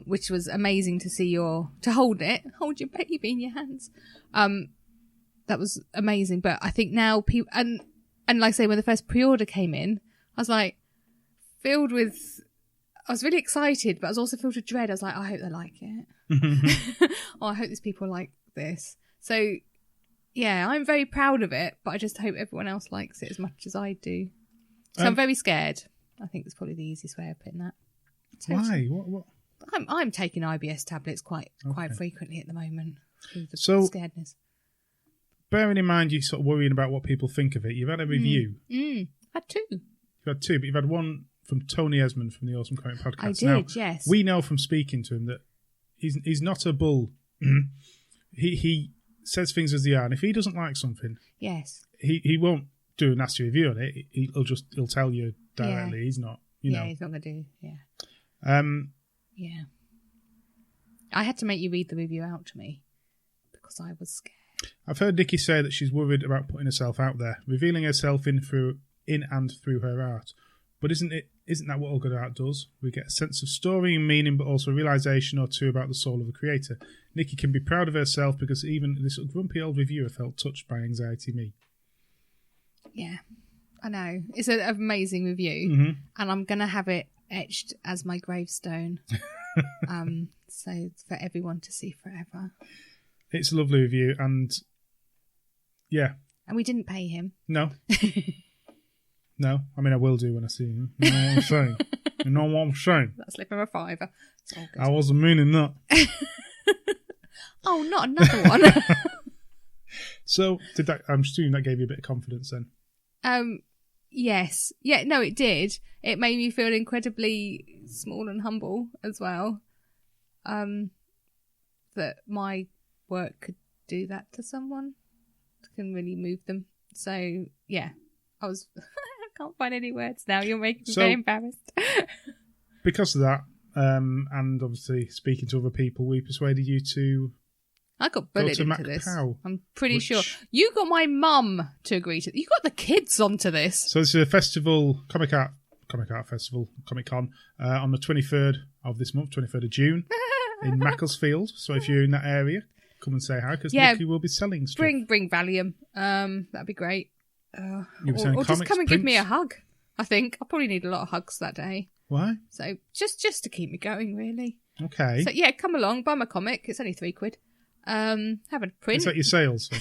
Which was amazing to see to hold your baby in your hands. That was amazing. But I think now people, and like I say, when the first pre-order came in, I was like I was really excited, but I was also filled with dread. I was like, I hope they like it. I hope these people like this. So yeah, I'm very proud of it, but I just hope everyone else likes it as much as I do. So I'm very scared. I think that's probably the easiest way of putting that. Why? What? I'm taking IBS tablets quite frequently at the moment. So, scaredness. Bearing in mind you're sort of worrying about what people think of it, you've had a review. I've had 2. You've had 2, but you've had one from Tony Esmond from the Awesome Comic Podcast. I did, yes. We know from speaking to him that he's not a bull he says things as they are, and if he doesn't like something, yes, he won't do a nasty review on it. He'll tell you directly. He's not, you know. He's not going to do. Yeah. Yeah. I had to make you read the review out to me because I was scared. I've heard Nikkis say that she's worried about putting herself out there, revealing herself in and through her art. But isn't that what all good art does? We get a sense of story and meaning, but also a realisation or two about the soul of the creator. Nikki can be proud of herself because even this grumpy old reviewer felt touched by Anxiety Me. Yeah, I know. It's an amazing review, and I'm going to have it etched as my gravestone. So it's for everyone to see forever. It's a lovely review, and yeah. And we didn't pay him. No. No, I mean I will do when I see him. You know what I'm saying? You know what I'm saying? That's slipping a $5. I wasn't meaning that. Oh, not another one. So I'm assuming that gave you a bit of confidence then. Yes. Yeah, no, it did. It made me feel incredibly small and humble as well. That my work could do that to someone. It can really move them. So, yeah. I can't find any words now. You're making me very embarrassed. Because of that, and obviously speaking to other people, we persuaded you to... I got bullied into this. Pow, I'm pretty sure. You got my mum to agree to... You got the kids onto this. So this is a festival, Comic Art Festival, Comic-Con, on the 23rd of this month, 23rd of June, in Macclesfield. So if you're in that area, come and say hi, because Nikki will be selling stuff. Bring Valium. That'd be great. Or just come and give me a hug. I think I'll probably need a lot of hugs that day. Why? So just to keep me going, really. Okay. So yeah, come along, buy my comic. It's only £3. Have a print. Is that your sales?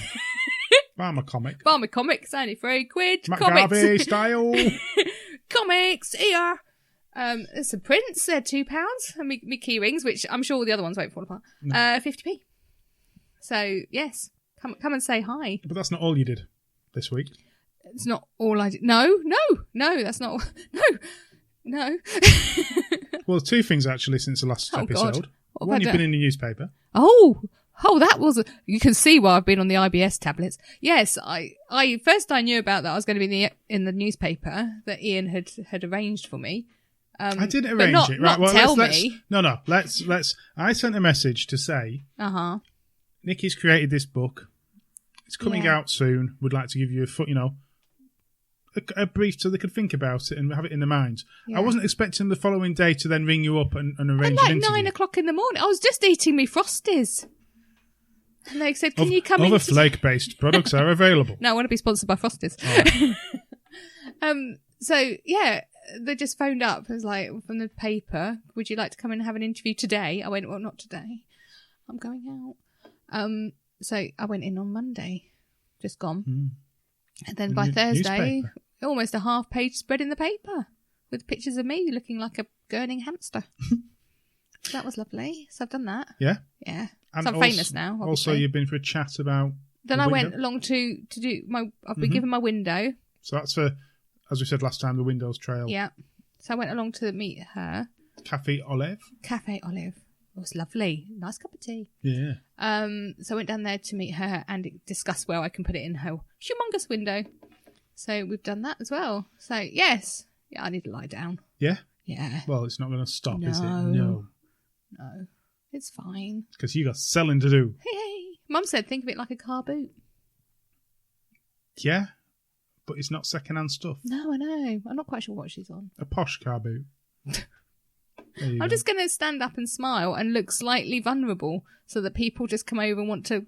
Buy my comic. Buy my comic. It's only £3. Matt Garvey style. Comics here. There's some prints. They're £2, and me key rings, which I'm sure the other ones won't fall apart. 50p. So yes, come and say hi. But that's not all you did this week. It's not all I did. No, that's not... No. Well, two things, actually, since the last episode. One, you've been in the newspaper. Oh, that was... You can see why I've been on the IBS tablets. Yes, I knew about that. I was going to be in the newspaper that Ian had arranged for me. I didn't arrange it. Right, me. No, let's... I sent a message to say... Nikki's created this book. It's coming out soon. Would like to give you a brief so they could think about it and have it in their minds. Yeah. I wasn't expecting the following day to then ring you up and arrange an interview. 9 o'clock in the morning. I was just eating me Frosties. And they said, can you come in? Other flake-based products are available. No, I want to be sponsored by Frosties. Oh. So, yeah, they just phoned up. It was like, from the paper, would you like to come in and have an interview today? I went, well, not today. I'm going out. So I went in on Monday. Just gone. And then by Thursday... Newspaper. Almost a half-page spread in the paper with pictures of me looking like a gurning hamster. That was lovely. So I've done that. Yeah? Yeah. And so I'm famous now, obviously. Also, you've been for a chat about... Then I went along to do my... I've been given my window. So that's for, as we said last time, the Windows Trail. Yeah. So I went along to meet her. Cafe Olive. It was lovely. Nice cup of tea. Yeah. So I went down there to meet her and discuss where I can put it in her humongous window. So we've done that as well. So, yes. Yeah, I need to lie down. Yeah? Yeah. Well, it's not going to stop, is it? No. It's fine. Because you got selling to do. Hey. Mum said think of it like a car boot. Yeah, but it's not second-hand stuff. No, I know. I'm not quite sure what she's on. A posh car boot. I'm just going to stand up and smile and look slightly vulnerable so that people just come over and want to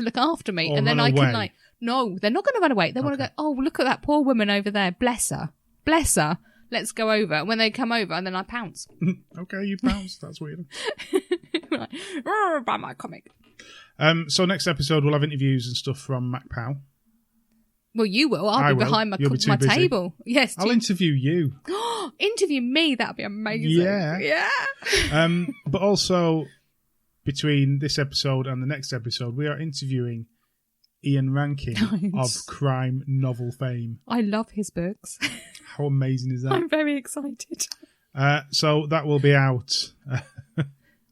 look after me. Or and then I can like... No, they're not going to run away. They want to go, oh, look at that poor woman over there. Bless her. Let's go over. And when they come over, and then I pounce. Okay, you pounce. That's weird. Like, buy my comic. So next episode, we'll have interviews and stuff from Mac Powell. Well, you will. I'll be behind my table. Yes. I'll interview you. Interview me. That'd be amazing. Yeah. But also, between this episode and the next episode, we are interviewing Ian Rankin of crime novel fame. I love his books. How amazing is that? I'm very excited. So that will be out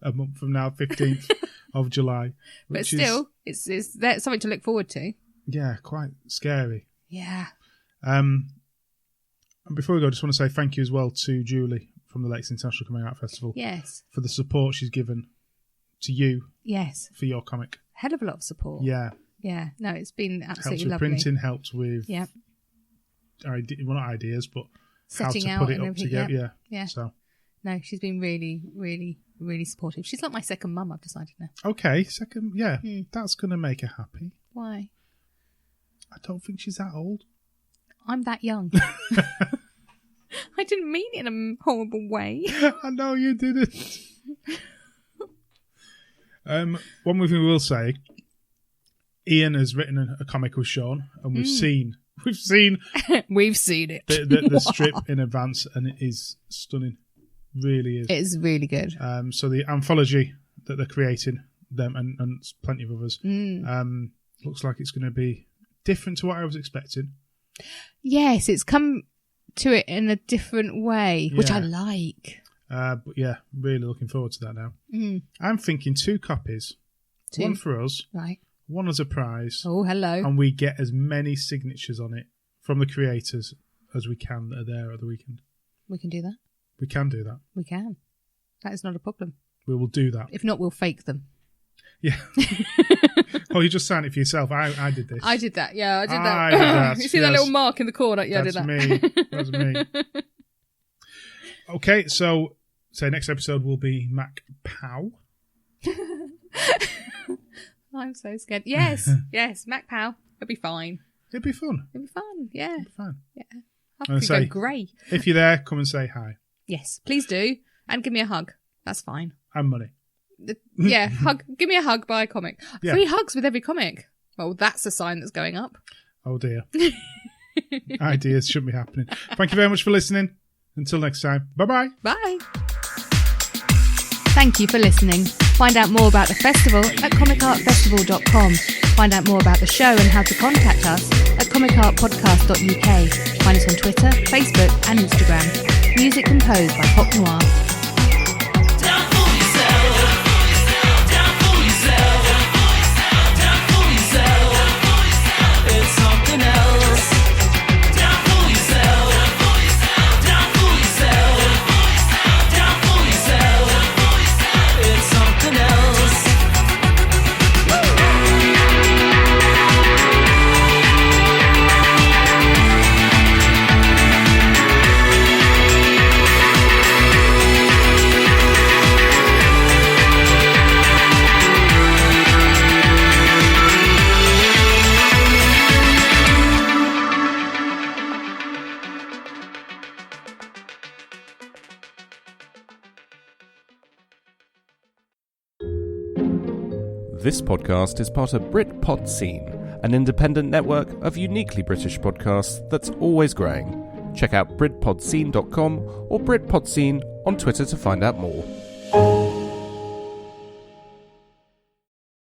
a month from now, 15th of July. But still, it's there's something to look forward to. Yeah, quite scary. Yeah. And before we go, I just want to say thank you as well to Julie from the Lakes International Coming Out Festival. Yes. For the support she's given to you. Yes. For your comic. Hell of a lot of support. Yeah. Yeah. No, it's been absolutely lovely. Helped with printing, helped with not ideas, but setting how to put it up together. Yeah. So. No, she's been really, really, really supportive. She's like my second mum, I've decided now. Okay, second, yeah. That's going to make her happy. Why? I don't think she's that old. I'm that young. I didn't mean it in a horrible way. I know you didn't. One more thing we will say, Ian has written a comic with Sean, and we've seen we've seen it. The strip in advance, and it is stunning. Really is. It is really good. So the anthology that they're creating, them and plenty of others, looks like it's going to be different to what I was expecting. Yes, it's come to it in a different way, which I like. But yeah, really looking forward to that now. I'm thinking 2 copies. 2. One for us. Right. One as a prize. Oh, hello. And we get as many signatures on it from the creators as we can that are there at the weekend. We can do that. We can do that. We can. That is not a problem. We will do that. If not, we'll fake them. Yeah. Oh, you just signed it for yourself. I did this. I did that. Yeah, I did that. I did that. You see that little mark in the corner? Yeah, That's I did that. That's me. Okay, so next episode will be Mac Pow. I'm so scared. Yes, Mac Pow. It'll be fine. It'll be fun. It'll be fun. Yeah. It'll be fun. Yeah. I could go grey. If you're there, come and say hi. Yes, please do. And give me a hug. That's fine. And money. Yeah, hug. Give me a hug, buy a comic. Yeah. 3 hugs with every comic. Well, that's a sign that's going up. Oh dear. Ideas shouldn't be happening. Thank you very much for listening. Until next time. Bye-bye. Bye. Thank you for listening. Find out more about the festival at comicartfestival.com. Find out more about the show and how to contact us at comicartpodcast.uk. Find us on Twitter, Facebook and Instagram. Music composed by Pop Noir. This podcast is part of Britpod Scene, an independent network of uniquely British podcasts that's always growing. Check out BritpodScene.com or Britpod Scene on Twitter to find out more.